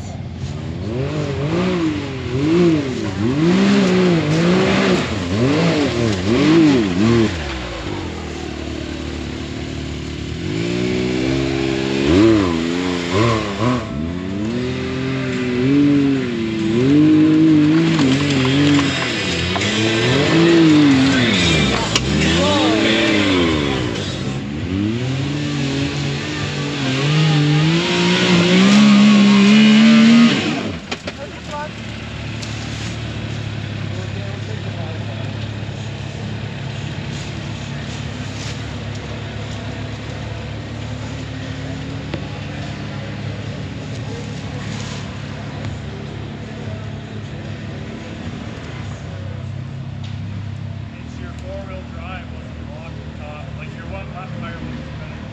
It's your four-wheel drive when you walk the top. Like your one left tire will be spinning.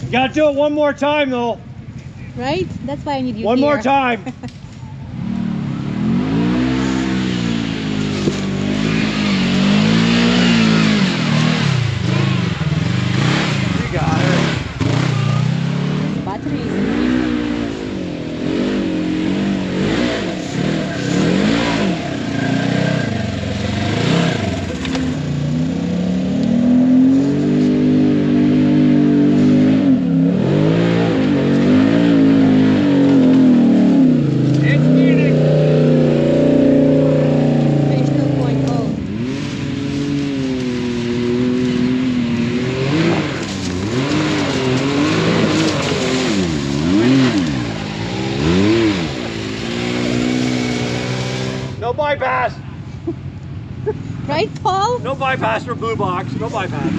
You gotta do it one more time though. Right? That's why I need you One here. more time. You got it. Batteries. Finish 2.0. No bypass. Right, Paul? No bypass for Blue Box. No bypass.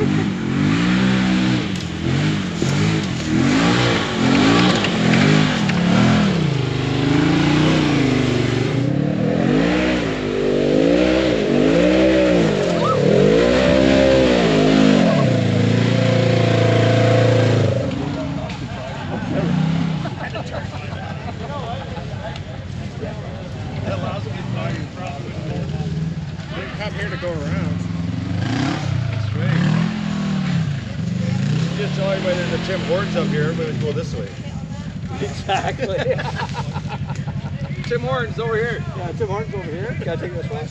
That allows me to know your problem. You didn't come here to go around. That's right. You just tell everybody there's a Tim Hortons up here, everybody go this way. Exactly. Tim Hortons over here. Yeah, Tim Hortons over here. Gotta take this one.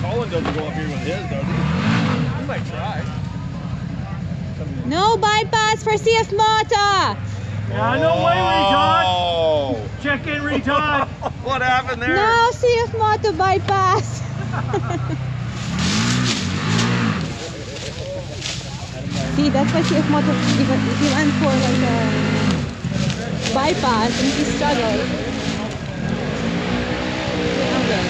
Colin doesn't go up here with his, does he? You might try. Cfmoto! Yeah, no way, retard. Oh! Check in, retard. What happened there? No, Cfmoto bypass! See, that's why Cfmoto, he went for like a bypass and he struggled. Okay.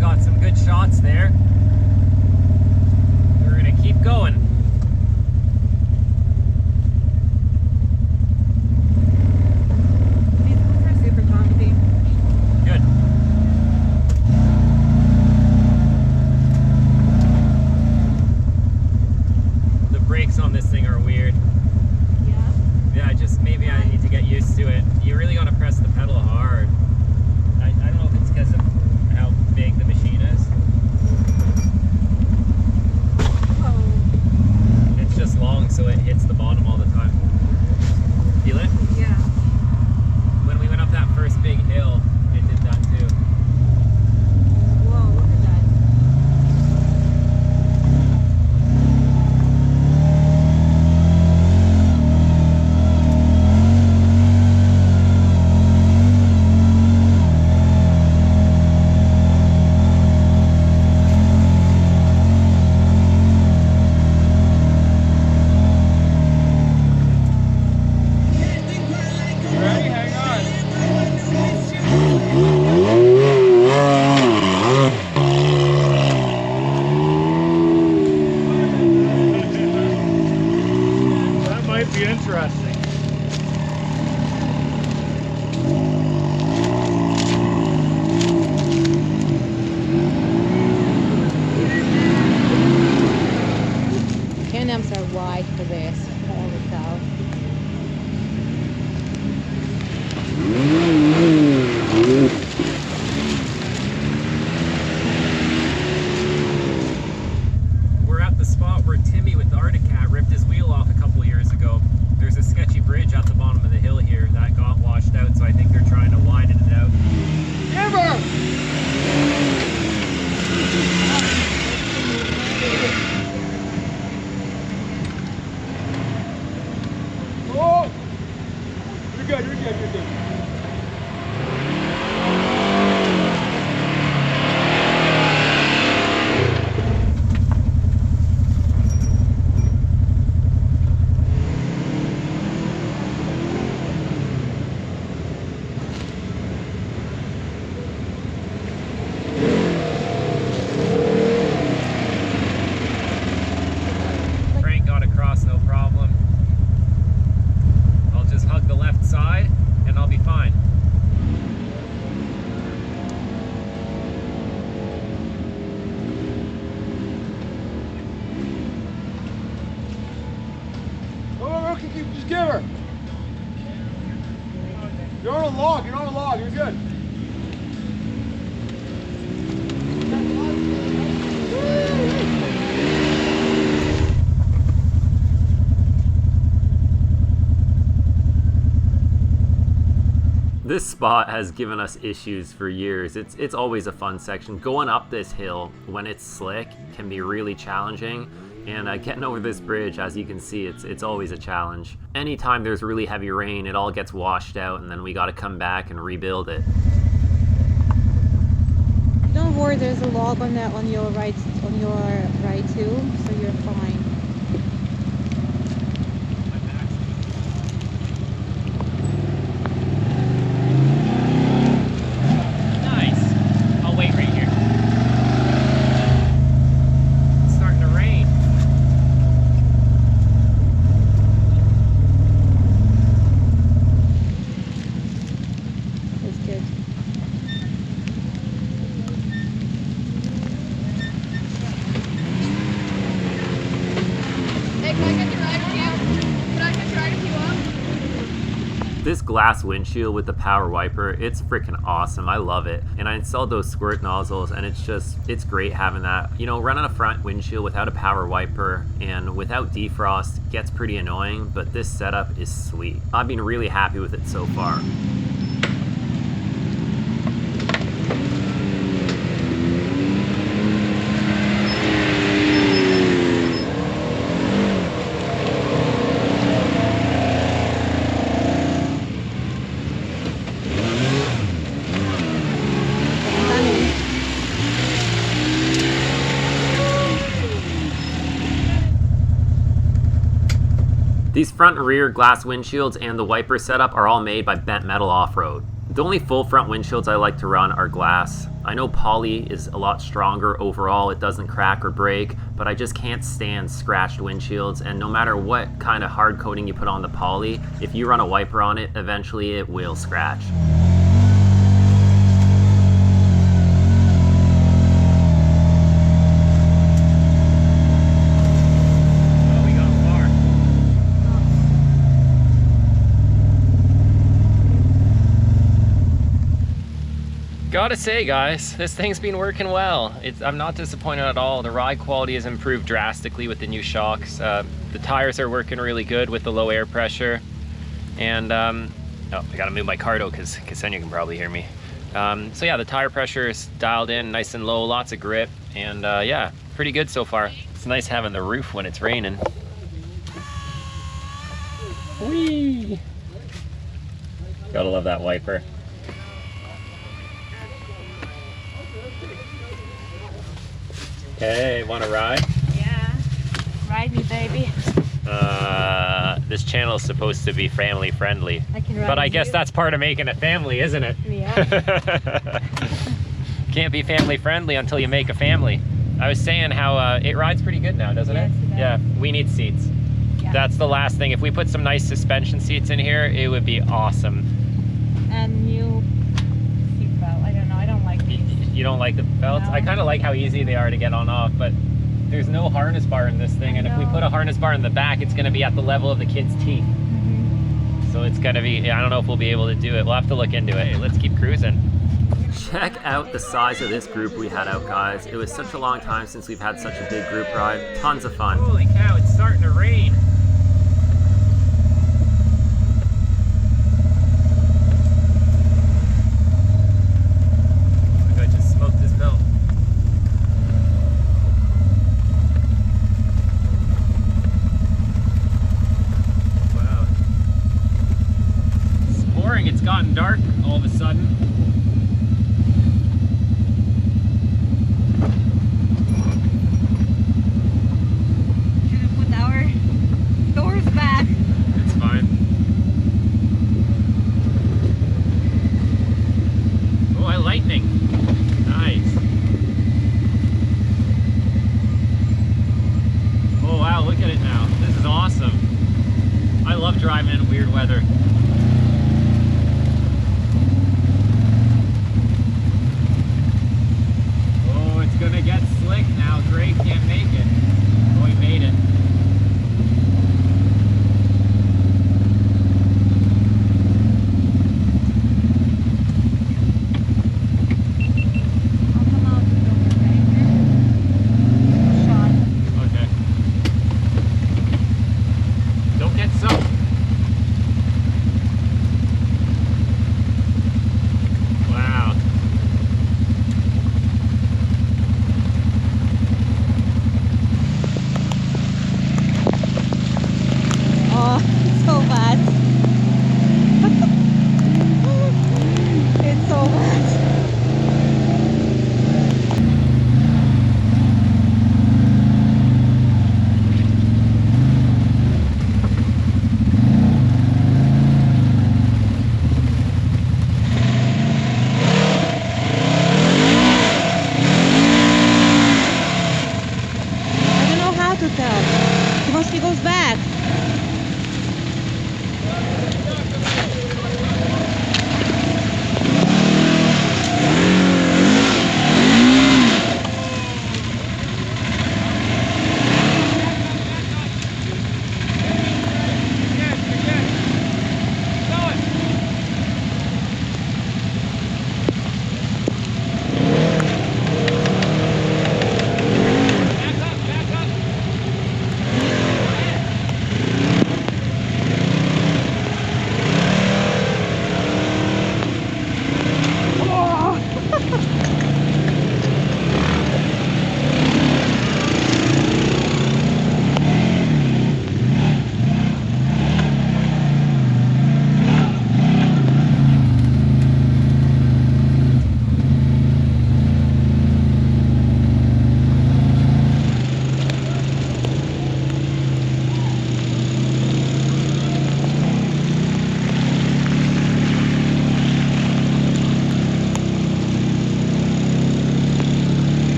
Got some good shots there. We're gonna keep going. These boots are super comfy. Good. The brakes on this thing are weird. Yeah? Yeah, just maybe I need to get used to it. You really gotta press the pedal hard. I don't know if it's because of how big the machine is. Oh. It's just long, so it hits the bottom all the time. Feel it? Yeah. When we went up that first big hill, it did that too. Whoa, look at that. Can-Ams are wide for this. Holy cow. We're at the spot where Timmy with the Arctic Cat ripped his wheel off a couple years ago. There's a sketchy bridge at the bottom of the hill here that got washed out, so I think they're trying to widen it out. Oh! You're good, you're good, you're good. Frank got across no problem. I'll just hug the left side and I'll be fine. Oh, okay, just give her. You're on a log, you're on a log, you're good. This spot has given us issues for years. It's always a fun section. Going up this hill when it's slick can be really challenging, and getting over this bridge, as you can see, it's always a challenge. Anytime there's really heavy rain, it all gets washed out, and then we got to come back and rebuild it. Don't worry, there's a log on your right too, so you're fine. Nice. I'll wait right here. It's starting to rain. That's good. This glass windshield with the power wiper, it's freaking awesome. I love it. And I installed those squirt nozzles, and it's great having that. You know, running a front windshield without a power wiper and without defrost gets pretty annoying, but this setup is sweet. I've been really happy with it so far. These front and rear glass windshields and the wiper setup are all made by Bent Metal Off-Road. The only full front windshields I like to run are glass. I know poly is a lot stronger overall, it doesn't crack or break, but I just can't stand scratched windshields, and no matter what kind of hard coating you put on the poly, if you run a wiper on it, eventually it will scratch. Gotta say, guys, this thing's been working well. I'm not disappointed at all. The ride quality has improved drastically with the new shocks. The tires are working really good with the low air pressure. And, oh, I gotta move my car though, because then you can probably hear me. So yeah, the tire pressure is dialed in nice and low, lots of grip, and yeah, pretty good so far. It's nice having the roof when it's raining. Whee! Gotta love that wiper. Hey, wanna ride? Yeah, ride me, baby. This channel is supposed to be family friendly. I can ride but I with guess you. that's part of making a family, isn't it? Yeah. Can't be family friendly until you make a family. I was saying how it rides pretty good now, doesn't Yes, it? it does. Yeah, we need seats. Yeah. That's the last thing. If we put some nice suspension seats in here, it would be awesome. And new seat belt. I don't know. I don't like these. You don't like the belts? No. I kind of like how easy they are to get on off, but there's no harness bar in this thing, and if we put a harness bar in the back, it's going to be at the level of the kid's teeth. So it's going to be, I don't know if we'll be able to do it. We'll have to look into it. Hey, let's keep cruising. Check out the size of this group we had out, guys. It was such a long time since we've had such a big group ride. Tons of fun. Holy cow, it's starting to rain. I just smoked this belt. Wow. It's pouring, it's gotten dark all of a sudden. Should have put our doors back. It's fine. Oh, lightning. Nice. Oh wow, look at it now. This is awesome. I love driving in weird weather. Oh, it's gonna get slick now. Greg can't make it. Oh, he made it. I'll come out the door, okay? Shot. Okay. Don't get soaked. Wow. Oh, so bad. It's so bad. I don't know how to tell. Once he goes back.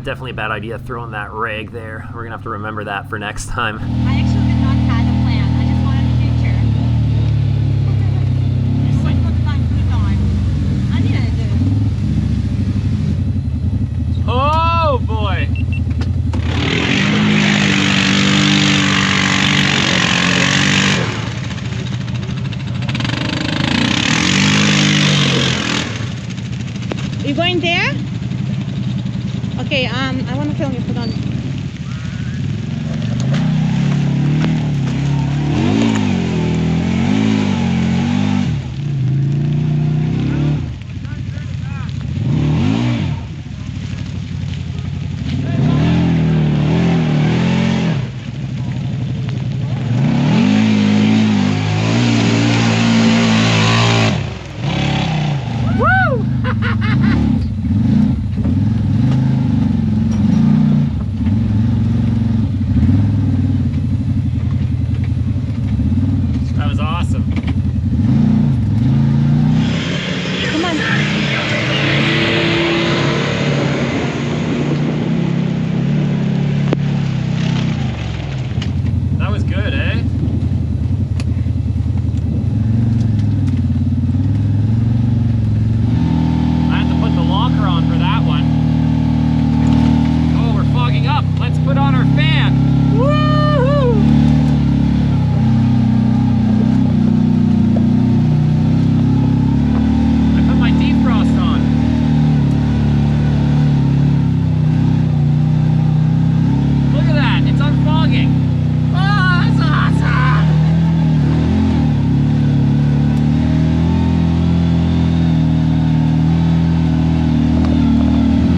definitely a bad idea throwing that rag there. We're gonna have to remember that for next time. I actually did not have a plan. I just wanted the future. Just like put the time, put it on. I needed to do. Oh boy! You going there? Okay, I want to film you. Put on. That was awesome. Come on. That was good, eh? I have to put the locker on for that one. Oh, we're fogging up. Let's put on our fan. Woohoo! I put my defrost on. Look at that, it's unfogging. Oh, that's awesome!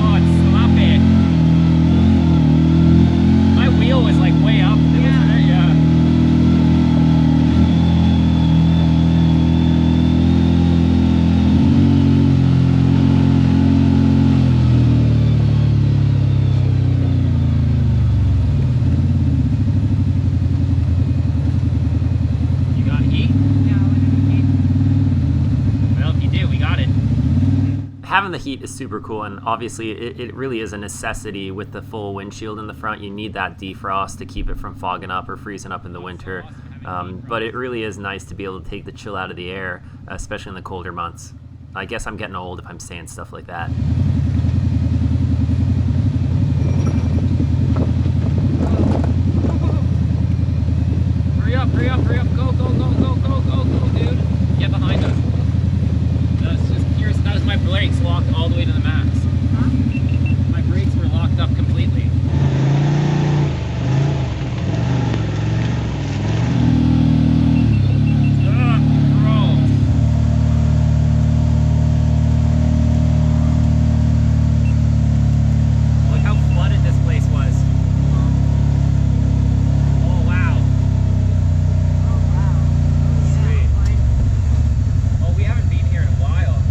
Oh, it's sloppy. My wheel was like way up, wasn't it? Yeah. You got heat? Well, if you do, we got it. Having the heat is super cool, and obviously it really is a necessity with the full windshield in the front. You need that defrost to keep it from fogging up or freezing up in the winter. But it really is nice to be able to take the chill out of the air, especially in the colder months. I guess I'm getting old if I'm saying stuff like that. Hurry up, hurry up, hurry up. Go, go, go, go, go, go, go, dude. Get behind us. That was my brakes locked all the way to the max. Huh? My brakes were locked up completely. Ugh, gross. Look how flooded this place was. Oh wow. Sweet. Oh, we haven't been here in a while.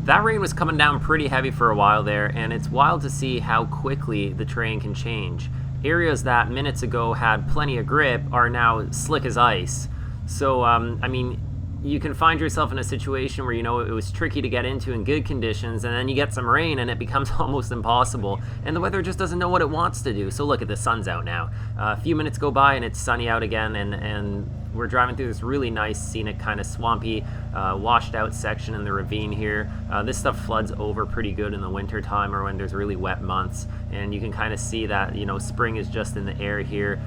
That rain was coming down pretty heavy for a while there, and it's wild to see how quickly the terrain can change. Areas that minutes ago had plenty of grip are now slick as ice. So, I mean, you can find yourself in a situation where, you know, it was tricky to get into in good conditions, and then you get some rain and it becomes almost impossible, and the weather just doesn't know what it wants to do. So look, at the sun's out now. A few minutes go by and it's sunny out again, and we're driving through this really nice, scenic, kind of swampy, washed out section in the ravine here. This stuff floods over pretty good in the winter time or when there's really wet months, and you can kind of see that, you know, spring is just in the air here.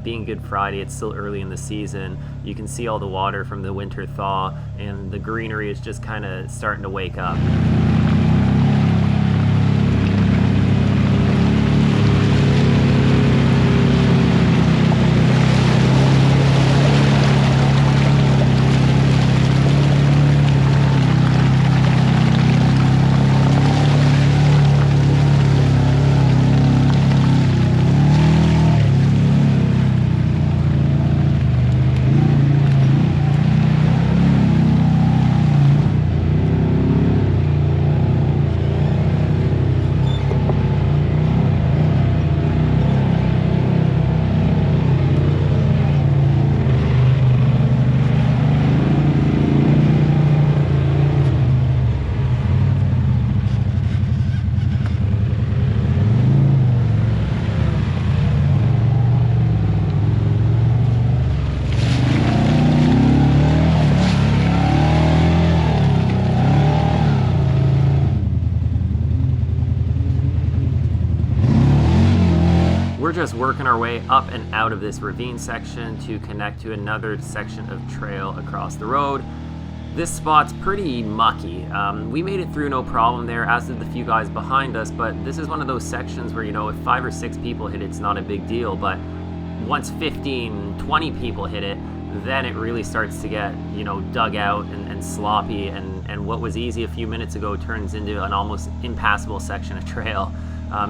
Being Good Friday, it's still early in the season. You can see all the water from the winter thaw, and the greenery is just kind of starting to wake up. We're just working our way up and out of this ravine section to connect to another section of trail across the road. This spot's pretty mucky. We made it through no problem there, as did the few guys behind us, but this is one of those sections where, you know, if 5 or 6 people hit it, it's not a big deal, but once 15, 20 people hit it, then it really starts to get, you know, dug out and sloppy, and what was easy a few minutes ago turns into an almost impassable section of trail.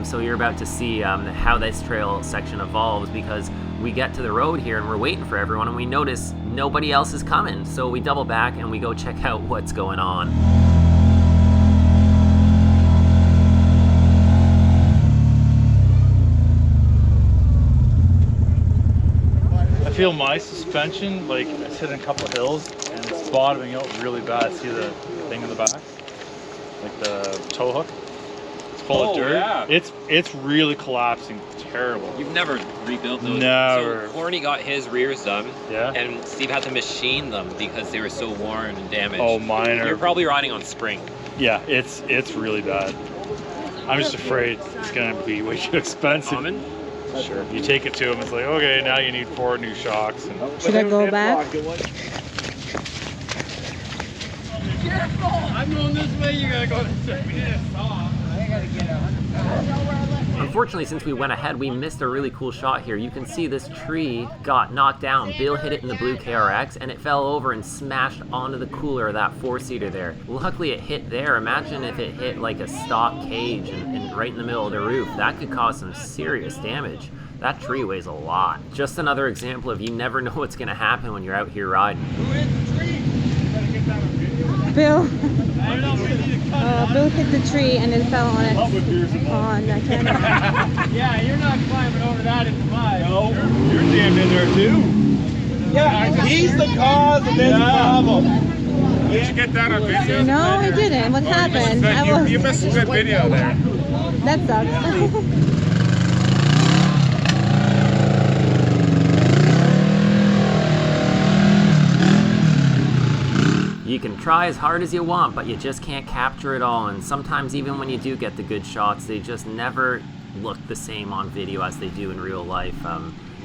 So you're about to see how this trail section evolves, because we get to the road here and we're waiting for everyone and we notice nobody else is coming. So we double back and we go check out what's going on. I feel my suspension, like it's hitting a couple of hills and it's bottoming out really bad. See the thing in the back? Like the tow hook? Full of dirt. Yeah. It's really collapsing terrible. You've never rebuilt those? Never. So Horny got his rears done, yeah, and Steve had to machine them because they were so worn and damaged. Oh, mine are. You're probably riding on spring. Yeah, it's really bad. I'm just afraid it's gonna be way too expensive. Common? Sure. You take it to him, it's like, okay, now you need 4 new shocks. And should I go back? Careful! I'm going this way, you gotta go this way. I gotta get 100. Unfortunately, since we went ahead, we missed a really cool shot here. You can see this tree got knocked down. Bill hit it in the blue KRX and it fell over and smashed onto the cooler of that 4-seater there. Luckily it hit there. Imagine if it hit like a stock cage and right in the middle of the roof. That could cause some serious damage. That tree weighs a lot. Just another example of you never know what's gonna happen when you're out here riding. Who hit the tree? You gotta get that on video. Bill. I don't know, we need to cut it Bill hit the tree and then fell on it on the camera. Yeah, you're not climbing over that in the mud. No, you're jammed in there too. Yeah, he's the cause of this problem. Did you get that on video? No, I didn't. What happened? You missed a good video there. That sucks. You can try as hard as you want, but you just can't capture it all, and sometimes even when you do get the good shots, they just never look the same on video as they do in real life.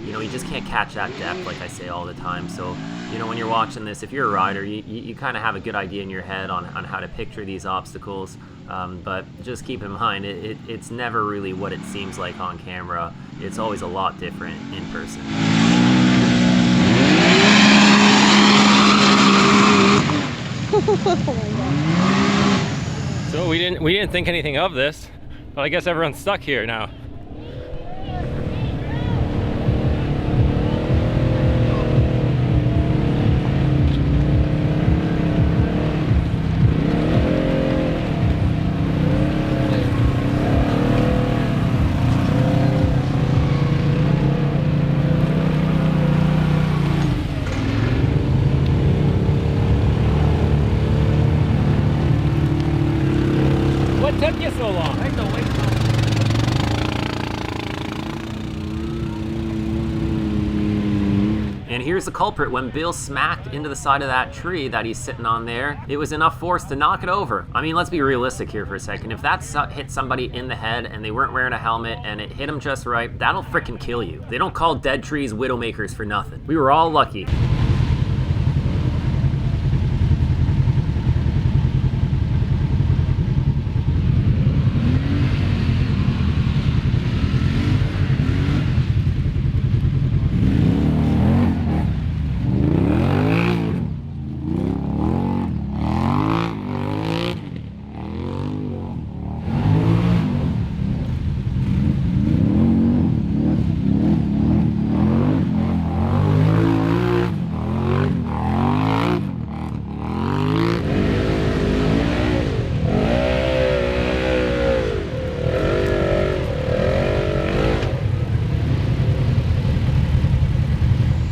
You know, you just can't catch that depth, like I say all the time. So, you know, when you're watching this, if you're a rider, you kind of have a good idea in your head on how to picture these obstacles, but just keep in mind, it's never really what it seems like on camera. It's always a lot different in person. So we didn't think anything of this, but I guess everyone's stuck here now. that so long? And here's the culprit. When Bill smacked into the side of that tree that he's sitting on there, it was enough force to knock it over. I mean, let's be realistic here for a second. If that hit somebody in the head and they weren't wearing a helmet and it hit them just right, that'll freaking kill you. They don't call dead trees widowmakers for nothing. We were all lucky.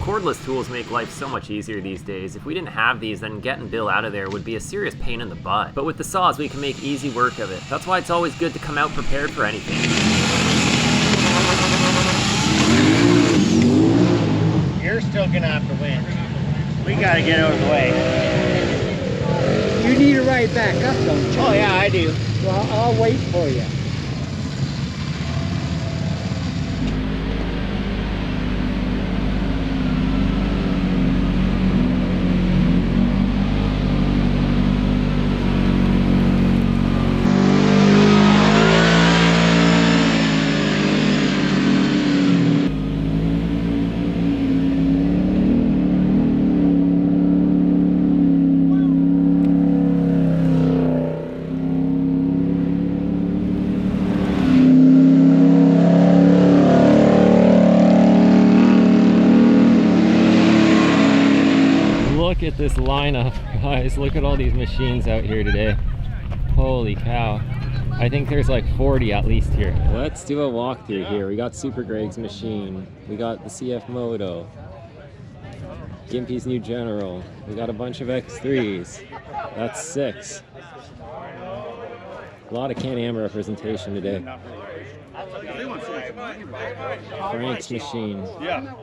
Cordless tools make life so much easier these days. If we didn't have these, then getting Bill out of there would be a serious pain in the butt. But with the saws, we can make easy work of it. That's why it's always good to come out prepared for anything. You're still gonna have to win. We gotta get out of the way. You need to ride back up, don't you? Oh yeah, I do. Well, I'll wait for you. Look at this lineup, guys. Look at all these machines out here today. Holy cow. I think there's like 40 at least here. Let's do a walkthrough here. We got Super Greg's machine. We got the Cfmoto. Gimpy's new General. We got a bunch of X3s. That's 6. A lot of Can-Am representation today. Frank's machine. Yeah.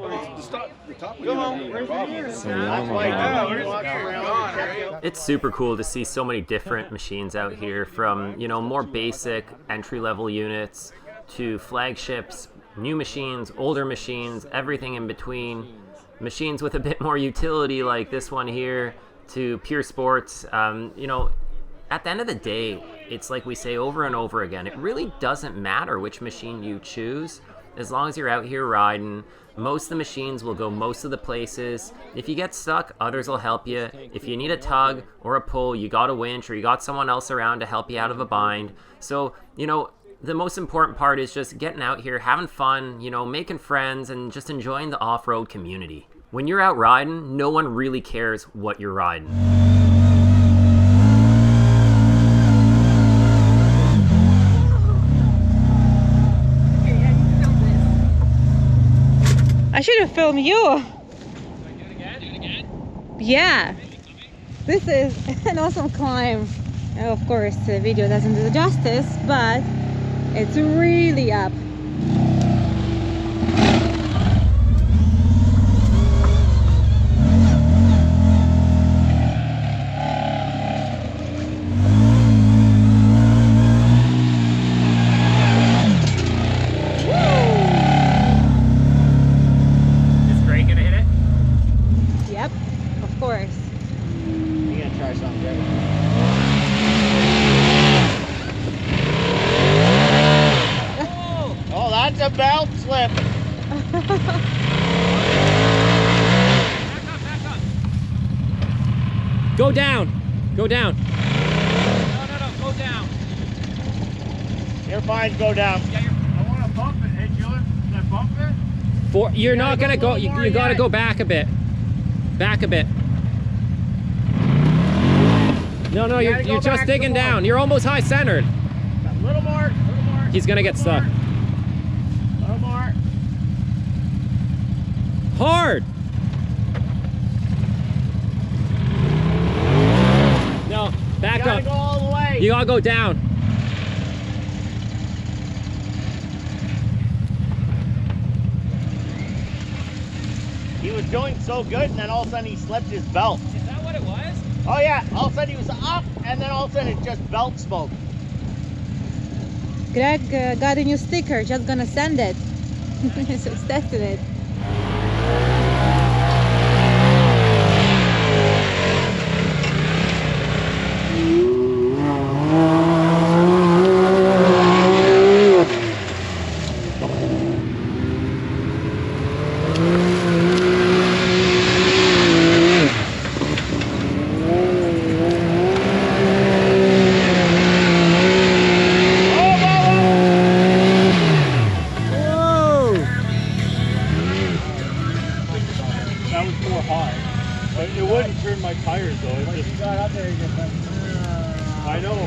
It's super cool to see so many different machines out here, from, you know, more basic entry-level units to flagships, new machines, older machines, everything in between. Machines with a bit more utility like this one here, to pure sports. You know, at the end of the day, it's like we say over and over again, it really doesn't matter which machine you choose. As long as you're out here riding, most of the machines will go most of the places. If you get stuck, others will help you. If you need a tug or a pull, you got a winch or you got someone else around to help you out of a bind. So, you know, the most important part is just getting out here, having fun, you know, making friends, and just enjoying the off-road community. When you're out riding, no one really cares what you're riding. I should have filmed you. Do it again? Yeah. This is an awesome climb. Of course, the video doesn't do the justice, but it's really up. Belt slip. Go down. Go down. No, go down. You're fine, go down. Yeah, I want to bump it. Hey, Killer, can I bump it? You're not gonna go. You gotta go back a bit. Back a bit. No, you're just digging down. You're almost high centered. A little more. He's gonna get stuck. Hard. No, back up. You gotta go all the way. You gotta go down. doing so good, and then all of a sudden he slipped his belt. Is that what it was? Oh yeah, all of a sudden he was up, and then all of a sudden it just belt smoke. Greg got a new sticker, just gonna send it. So he's testing it. I know.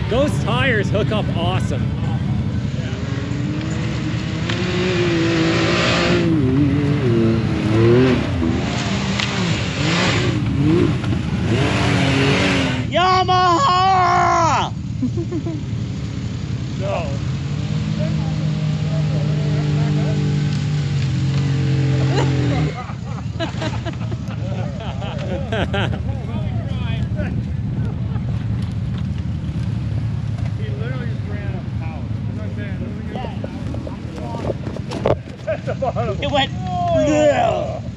Those tires hook up awesome. Yamaha! No. He literally just ran out of power. That's the bottom. It went.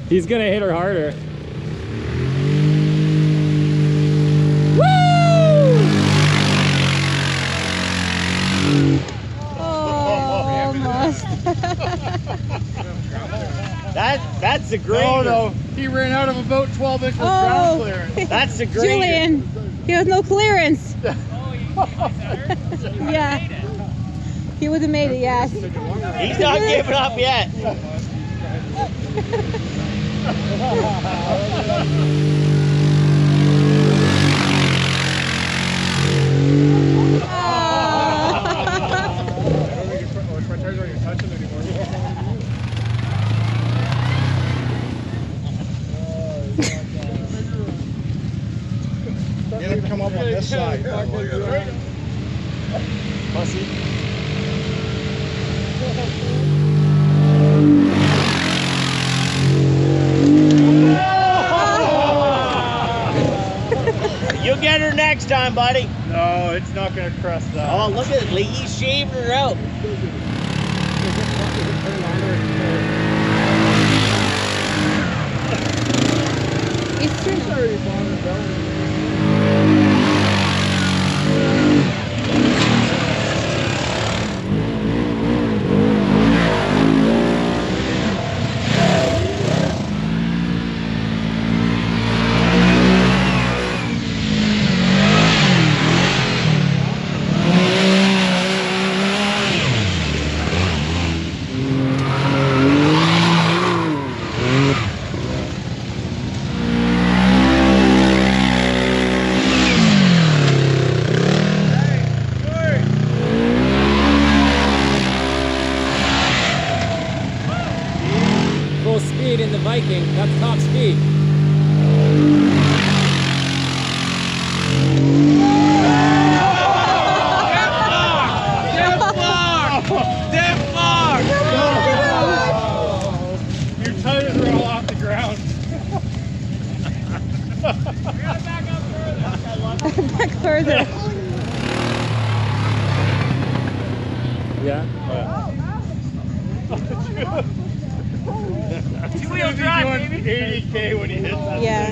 He's gonna hit her harder. That's the grader. Oh no, he ran out of about 12 inches of ground clearance. That's the grader. Julian, he has no clearance. Yeah. He would have made it, yes. He's not giving up yet. Get him come up on this side. Pussy. You'll get her next time, buddy. No, it's not gonna crust that. Oh, look at it, Lee. He's shaving her out. It's true. Full speed in the Viking, that's top speed. Your tires are all off the ground. Back further. Yeah? Two-wheel drive, baby. 80K when he hits that. Yeah.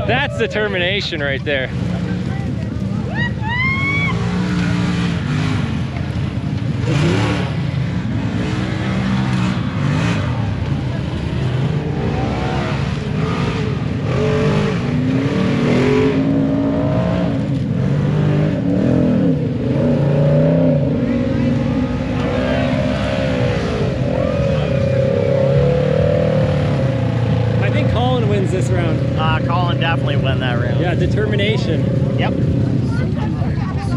That's determination right there. I think Colin wins this round. Colin definitely win that round. Yeah, determination. Yep.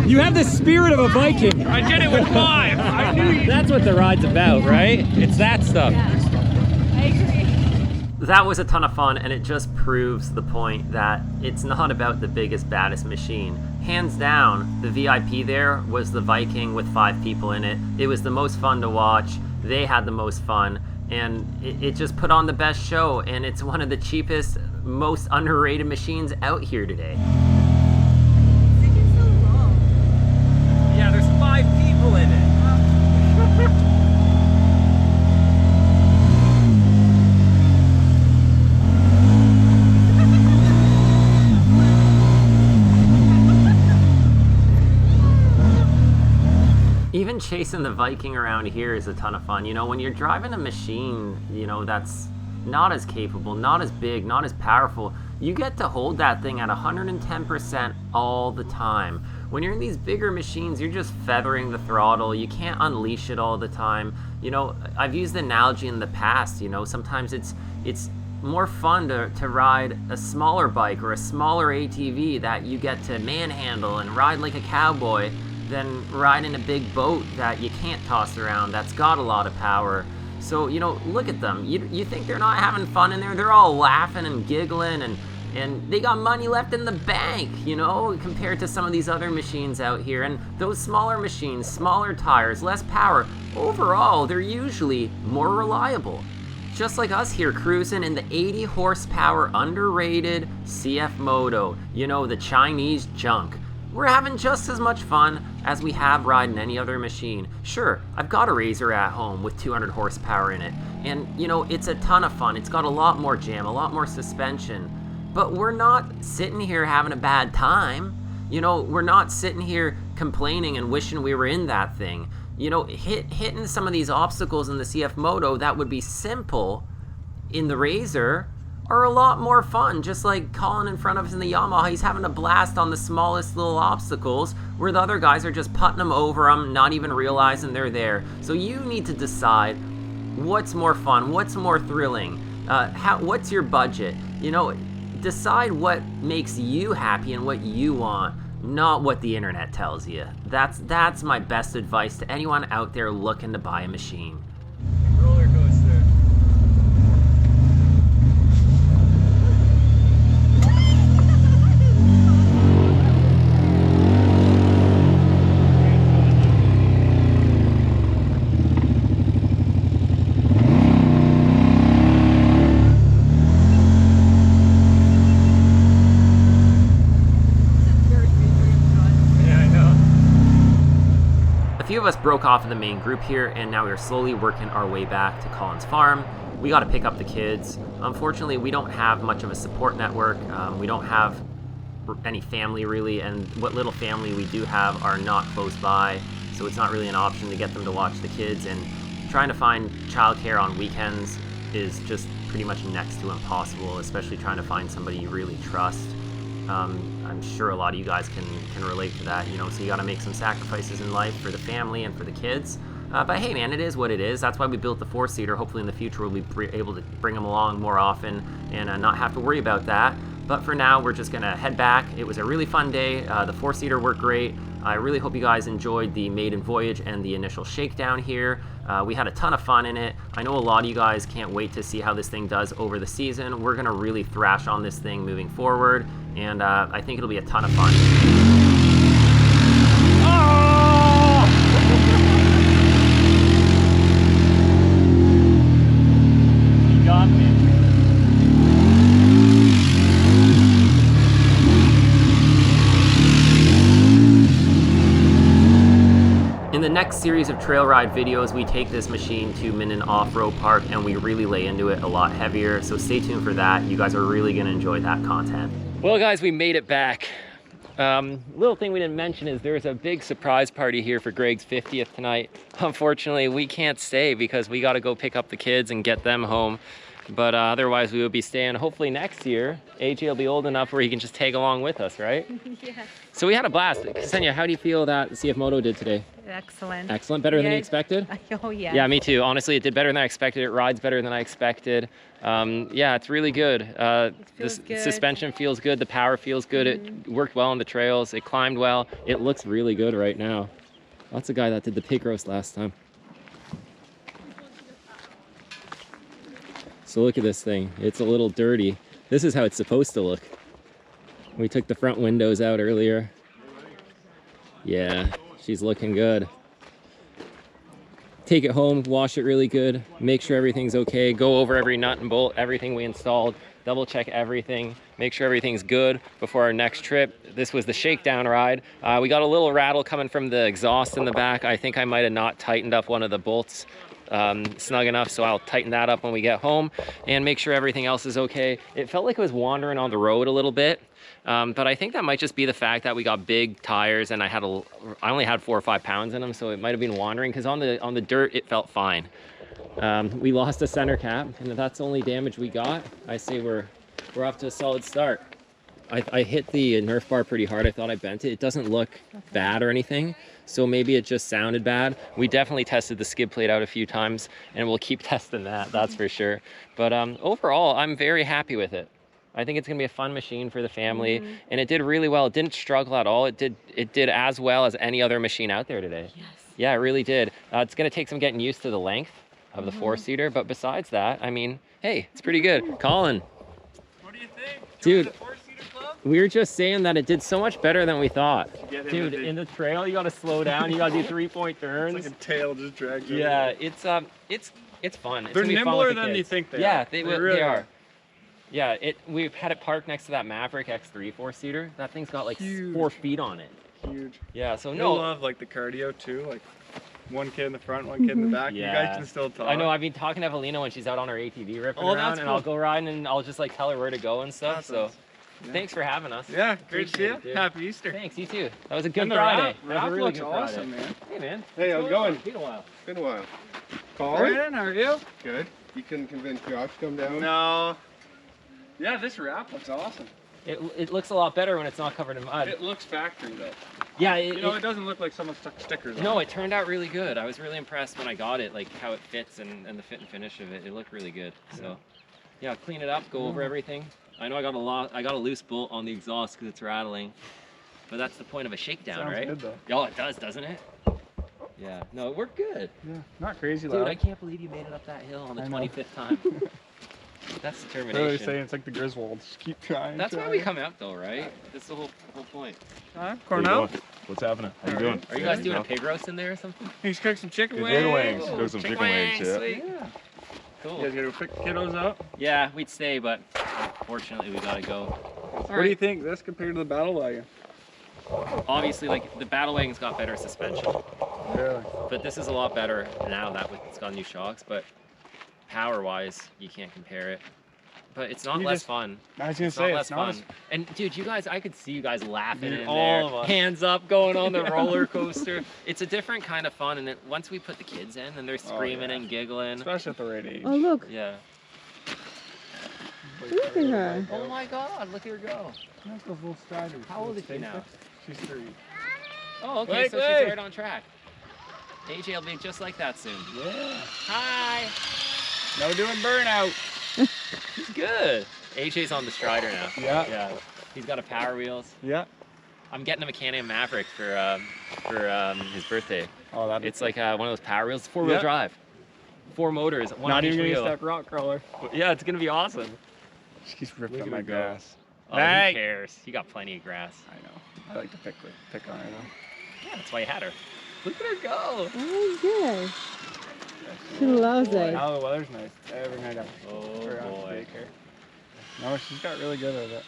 You have the spirit of a Viking. I did it with 5. I knew you. That's what the ride's about, right? It's that stuff. I agree. That was a ton of fun, and it just proves the point that it's not about the biggest, baddest machine. Hands down, the VIP there was the Viking with 5 people in it. It was the most fun to watch. They had the most fun, and it just put on the best show, and it's one of the cheapest, most underrated machines out here today. Yeah, there's 5 people in it. Even chasing the Viking around here is a ton of fun. You know, when you're driving a machine, you know, that's not as capable, not as big, not as powerful, you get to hold that thing at 110% all the time. When you're in these bigger machines, you're just feathering the throttle. You can't unleash it all the time. You know, I've used the analogy in the past, you know, sometimes it's more fun to ride a smaller bike or a smaller ATV that you get to manhandle and ride like a cowboy than riding a big boat that you can't toss around, that's got a lot of power. So, you know, look at them. You think they're not having fun in there? They're all laughing and giggling, and they got money left in the bank, you know, compared to some of these other machines out here. And those smaller machines, smaller tires, less power, overall, they're usually more reliable. Just like us here cruising in the 80 horsepower underrated Cfmoto, you know, the Chinese junk. We're having just as much fun as we have riding any other machine. Sure, I've got a RZR at home with 200 horsepower in it, and you know, it's a ton of fun. It's got a lot more jam, a lot more suspension, but we're not sitting here having a bad time. You know, we're not sitting here complaining and wishing we were in that thing. You know, hitting some of these obstacles in the Cfmoto that would be simple in the RZR are a lot more fun. Just like Colin in front of us in the Yamaha, he's having a blast on the smallest little obstacles where the other guys are just putting them over them, not even realizing they're there. So you need to decide what's more fun, what's more thrilling, what's your budget. You know, decide what makes you happy and what you want, not what the internet tells you. That's my best advice to anyone out there looking to buy a machine. Roller coaster. A few of us broke off of the main group here, and now we're slowly working our way back to Colin's farm. We got to pick up the kids. Unfortunately, we don't have much of a support network. We don't have any family really, and what little family we do have are not close by, so it's not really an option to get them to watch the kids, and trying to find childcare on weekends is just pretty much next to impossible, especially trying to find somebody you really trust. I'm sure a lot of you guys can relate to that, you know, so you got to make some sacrifices in life for the family and for the kids. But hey man, it is what it is. That's why we built the 4-seater. Hopefully in the future we'll be able to bring them along more often and not have to worry about that. But for now, we're just gonna head back. It was a really fun day. The 4-seater worked great. I really hope you guys enjoyed the Maiden Voyage and the initial shakedown here. We had a ton of fun in it. I know a lot of you guys can't wait to see how this thing does over the season. We're gonna really thrash on this thing moving forward, and I think it'll be a ton of fun. You got me. In the next series of trail ride videos, we take this machine to Minden Off-Road Park and we really lay into it a lot heavier, so stay tuned for that. You guys are really gonna enjoy that content. Well guys, we made it back. Little thing we didn't mention is there's a big surprise party here for Greg's 50th tonight. Unfortunately, we can't stay because we gotta go pick up the kids and get them home. But otherwise, we will be staying. Hopefully next year, AJ will be old enough where he can just tag along with us, right? Yeah. So we had a blast. Ksenia, how do you feel that Cfmoto did today? Excellent. Excellent. Better than you expected? Oh, yeah. Yeah, me too. Honestly, it did better than I expected. It rides better than I expected. Yeah, it's really good. The suspension feels good. The power feels good. It worked well on the trails. It climbed well. It looks really good right now. That's the guy that did the pig roast last time. So look at this thing. It's a little dirty. This is how it's supposed to look. We took the front windows out earlier. Yeah, she's looking good. Take it home, wash it really good, make sure everything's okay, go over every nut and bolt, everything we installed, double check everything, make sure everything's good before our next trip. This was the shakedown ride. We got a little rattle coming from the exhaust in the back. I think I might have not tightened up one of the bolts snug enough, so I'll tighten that up when we get home and make sure everything else is okay. It felt like it was wandering on the road a little bit, but I think that might just be the fact that we got big tires and I only had 4 or 5 pounds in them, so it might have been wandering, because on the dirt it felt fine. We lost a center cap, and if that's the only damage we got, I say we're off to a solid start. I hit the Nerf bar pretty hard. I thought I bent it. It doesn't look bad or anything, so maybe it just sounded bad. We definitely tested the skid plate out a few times, and we'll keep testing that, that's for sure. But overall, I'm very happy with it. I think it's gonna be a fun machine for the family, and it did really well. It didn't struggle at all. It did as well as any other machine out there today. Yes. Yeah, it really did. It's gonna take some getting used to the length of the 4-seater, but besides that, I mean, hey, it's pretty good. Colin. What do you think? Dude, we were just saying that it did so much better than we thought. Dude, in the trail, you gotta slow down. You gotta do 3-point turns. It's like a tail just drags over. Yeah, it's fun. They're It's nimbler than you think they are. Yeah, They really are. Yeah, we've had it parked next to that Maverick X3 4-seater. That thing's got like 4 feet on it. Huge. Yeah, so I no. love like the cardio too, like one kid in the front, one kid in the back. Yeah. You guys can still talk. I know, I've been talking to Evelina when she's out on her ATV ripping around, that's and cool. I'll go riding and I'll just like tell her where to go and stuff. So thanks for having us. Yeah, great to see you. Appreciate it, dude. Happy Easter. Thanks, you too. That was a good And the Friday. wrap That was a really looks good awesome, Friday. man. Hey man. Hey, how's it going? It's been a while. Been a while. Brandon, how are you? Good. You couldn't convince Josh to come down? No. Yeah, this wrap looks awesome. It looks a lot better when it's not covered in mud. It looks factory though. Yeah, it doesn't look like someone stuck stickers on No, it. it turned out really good. I was really impressed when I got it, like how it fits and the fit and finish of it. It looked really good. So, yeah, clean it up, go over everything. I know I got a loose bolt on the exhaust because it's rattling, but that's the point of a shakedown, Sounds right? good though. Oh, it does, doesn't it? Yeah. No, it worked good. Yeah, not crazy Dude, loud. I can't believe you made it up that hill on the 25th time. That's determination. Really saying it's like the Griswolds. Just keep trying. That's why we come out though, right? That's the whole point. Cornell? What's happening? How you doing? Are you guys doing a pig roast in there or something? He's cooked some chicken wings. Chicken wings. Cook some chicken wings, yeah. Sweet. Cool. You guys gotta pick the kiddos up. Yeah, we'd stay, but unfortunately we gotta go. What do you think this compared to the Battle Wagon? Obviously, like the Battle Wagon's got better suspension, Really? but this is a lot better now that it's got new shocks. But power-wise, you can't compare it. But it's not less fun. I was gonna It's say not it's less not fun. And dude, you guys, I could see you guys laughing Dude, in all there, of us. hands up, going on the roller coaster. It's a different kind of fun, and once we put the kids in, and they're screaming and giggling. Especially at the right age. Oh, look. Yeah. Look at her. Oh my God, look at her go. Look at those little striders. How old is she now? She's 3. Oh, okay, Wait, so wait. she's right on track. AJ will be just like that soon. Yeah. Hi. No doing burnout. He's good. AJ's on the Strider now. Yeah. Yeah. He's got a Power Wheels. Yeah. I'm getting him a Can-Am Maverick for his birthday. Oh, that. It's like one of those Power Wheels, 4-wheel Yeah. drive, 4 motors, one Not on each even gonna use wheel. that rock crawler. Yeah, it's gonna be awesome. She's ripping Look up at my her go. grass. Oh, Hey. who cares? He got plenty of grass. I know. I like to pick on her though. Yeah, that's why you had her. Look at her go. Oh, good. She loves it. Now the weather's nice. Every night out. Oh We're out to boy. daycare. No, she's got really good at it.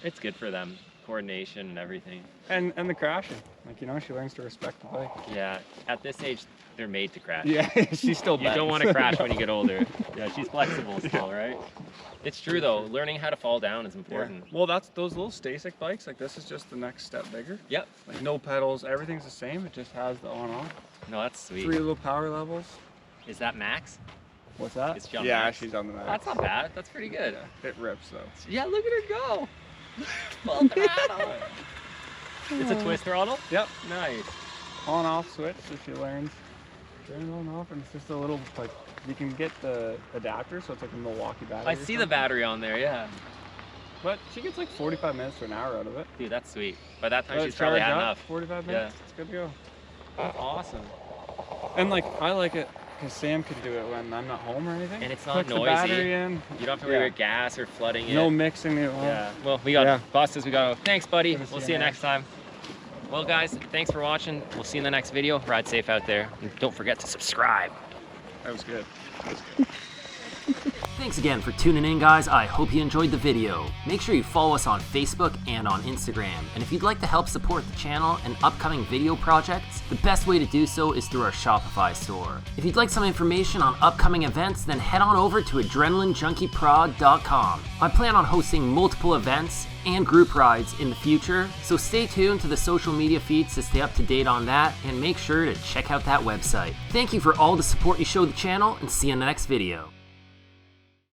It's good for them. Coordination and everything. And the crashing. Like, you know, she learns to respect the bike. Yeah, at this age, they're made to crash. Yeah, she's still You bad. don't want to crash when you get older. Yeah, she's flexible still, right? It's true though, learning how to fall down is important. Well, that's those little Stasic bikes. Like, this is just the next step bigger. Yep. Like, no pedals. Everything's the same. It just has the on-off. No, that's sweet. 3 little power levels. Is that max? What's that? It's John Yeah, Max. she's on the Max. That's not bad. That's pretty good. It rips though. Yeah, look at her go. Full throttle. It's a twist throttle? Yep. Nice. On off switch, so she learns. Turn on off, and it's just a little like you can get the adapter, so it's like a Milwaukee battery. I see the battery on there, yeah. But she gets like 45 minutes to an hour out of it. Dude, that's sweet. By that time, Let she's it probably charge had up, enough. 45 minutes. It's good to go. That's awesome. And like I like it because Sam can do it when I'm not home or anything. And it's not Click noisy. the battery in. You don't have to worry about gas or flooding it. No mixing it. Yeah. Well, we got buses. We got. Thanks, buddy. We'll see you next time. Well, guys, thanks for watching. We'll see you in the next video. Ride safe out there. And don't forget to subscribe. That was good. Thanks again for tuning in, guys. I hope you enjoyed the video. Make sure you follow us on Facebook and on Instagram. And if you'd like to help support the channel and upcoming video projects, the best way to do so is through our Shopify store. If you'd like some information on upcoming events, then head on over to AdrenalineJunkieProd.com. I plan on hosting multiple events and group rides in the future, so stay tuned to the social media feeds to stay up to date on that, and make sure to check out that website. Thank you for all the support you show the channel, and see you in the next video.